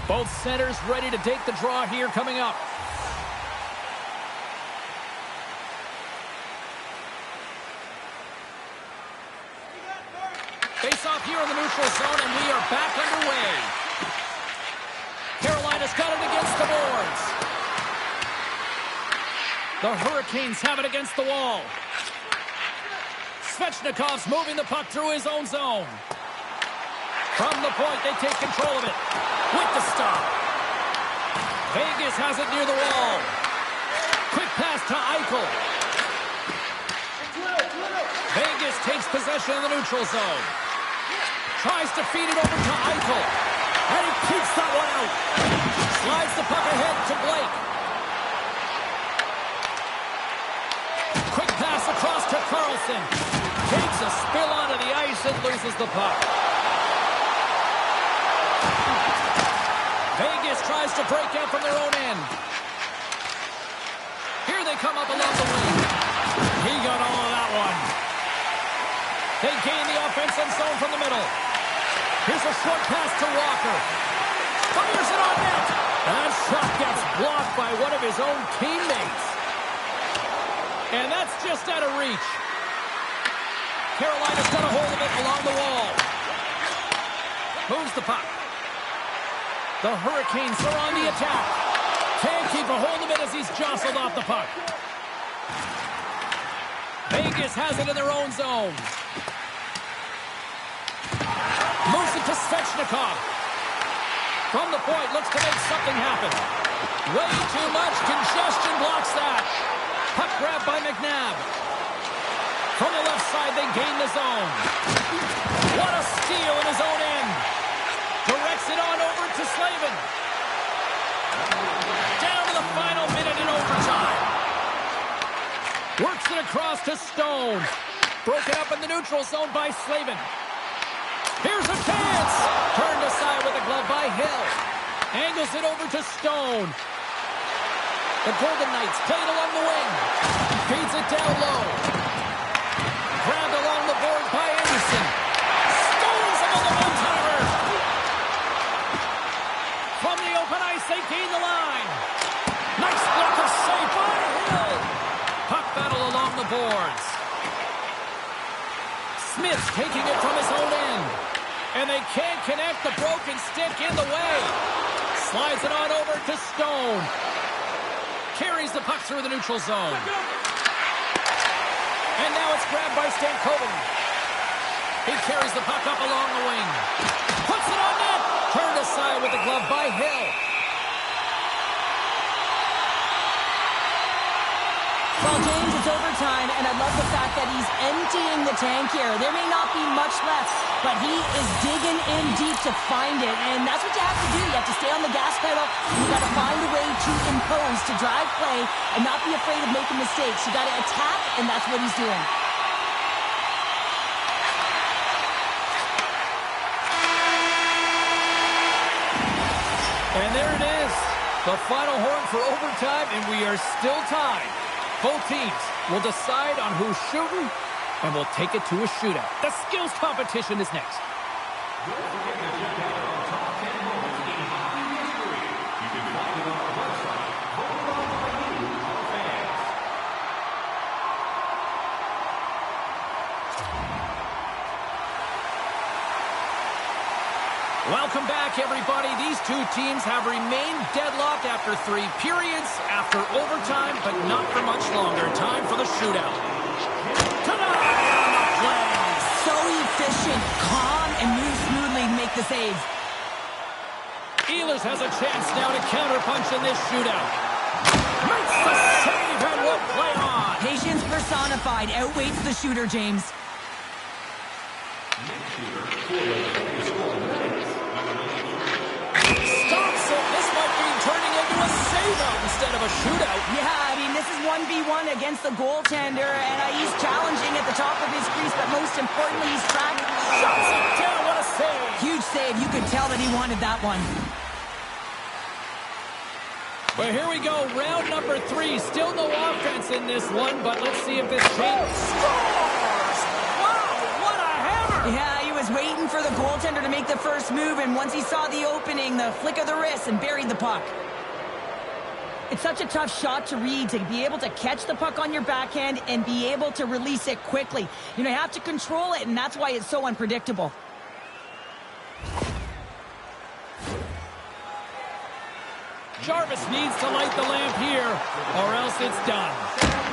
Both centers ready to take the draw here coming up. Face off here in the neutral zone, and we are back underway. Carolina's got it against the boards. The Hurricanes have it against the wall. Svechnikov's moving the puck through his own zone. From the point, they take control of it. With the stop. Vegas has it near the wall. Quick pass to Eichel. Vegas takes possession of the neutral zone. Tries to feed it over to Eichel. And he keeps that one out. Slides the puck ahead to Blake. Quick pass across to Carlson. Takes a spill onto the ice and loses the puck. Vegas tries to break out from their own end. Here they come up along the wing. He got all of that one. They gain the offensive zone from the middle. Here's a short pass to Walker. Fires it on net. That shot gets blocked by one of his own teammates. And that's just out of reach. Carolina's got a hold of it along the wall. Moves the puck. The Hurricanes are on the attack. Can't keep a hold of it as he's jostled off the puck. Vegas has it in their own zone. Moves it to Svechnikov. From the point, looks to make something happen. Way too much congestion blocks that. Puck grab by McNabb. From the left side, they gain the zone. What a steal in his own end. Directs it on over to Slavin. Down to the final minute in overtime. Works it across to Stone. Broken up in the neutral zone by Slavin. Here's a chance. Turned aside with a glove by Hill. Angles it over to Stone. The Golden Knights played along the wing. Feeds it down low. Grabbed along the board by Anderson. Stones him on the one-timer. From the open ice, they gain the line. Nice block of save by Hill. Puck battle along the boards. Smith's taking it from his own end. And they can't connect, the broken stick in the way. Slides it on over to Stone. Carries the puck through the neutral zone. And now it's grabbed by Stankoven. He carries the puck up along the wing. Puts it on net. Turned aside with the glove by Hill. Well, James, it's overtime, and I love the fact that he's emptying the tank here. There may not be much left, but he is digging in deep to find it, and that's what you have to do. You have to stay on the gas pedal, and you got to find a way to impose, to drive play, and not be afraid of making mistakes. You got to attack, and that's what he's doing. And there it is, the final horn for overtime, and we are still tied. Both teams will decide on who's shooting, and will take it to a shootout. The skills competition is next. Welcome back, everybody. These two teams have remained deadlocked after 3 periods, after overtime, but not for much longer. Time for the shootout. Tonight on the play. So efficient, calm, and moves smoothly to make the save. Ehlers has a chance now to counterpunch in this shootout. Makes the save and will play on. Patience personified outweighs the shooter, James. Stops it. This might be turning into a save out instead instead of a shootout. Yeah, I mean, this is 1v1 against the goaltender, and he's challenging at the top of his crease, but most importantly, he's tracking. Shuts it down. What a save. Huge save. You could tell that he wanted that one. Well, here we go. Round number 3. Still no offense in this one, but let's see if this changes. Scores! Wow, what a hammer! Yeah, he was waiting for the goaltender to make the first move, and once he saw the opening, the flick of the wrist, and buried the puck. It's such a tough shot to read, to be able to catch the puck on your backhand and be able to release it quickly. You know, you have to control it, and that's why it's so unpredictable. Jarvis needs to light the lamp here, or else it's done.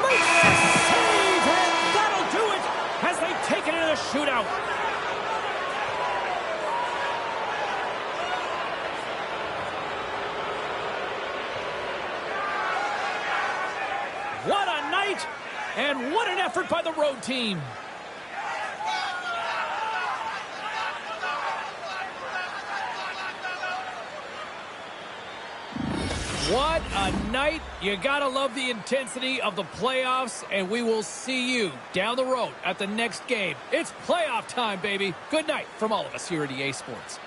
Makes the save, and that'll do it as they take it in a shootout. What a night, and what an effort by the road team. What a night. You gotta love the intensity of the playoffs, and we will see you down the road at the next game. It's playoff time, baby. Good night from all of us here at EA Sports.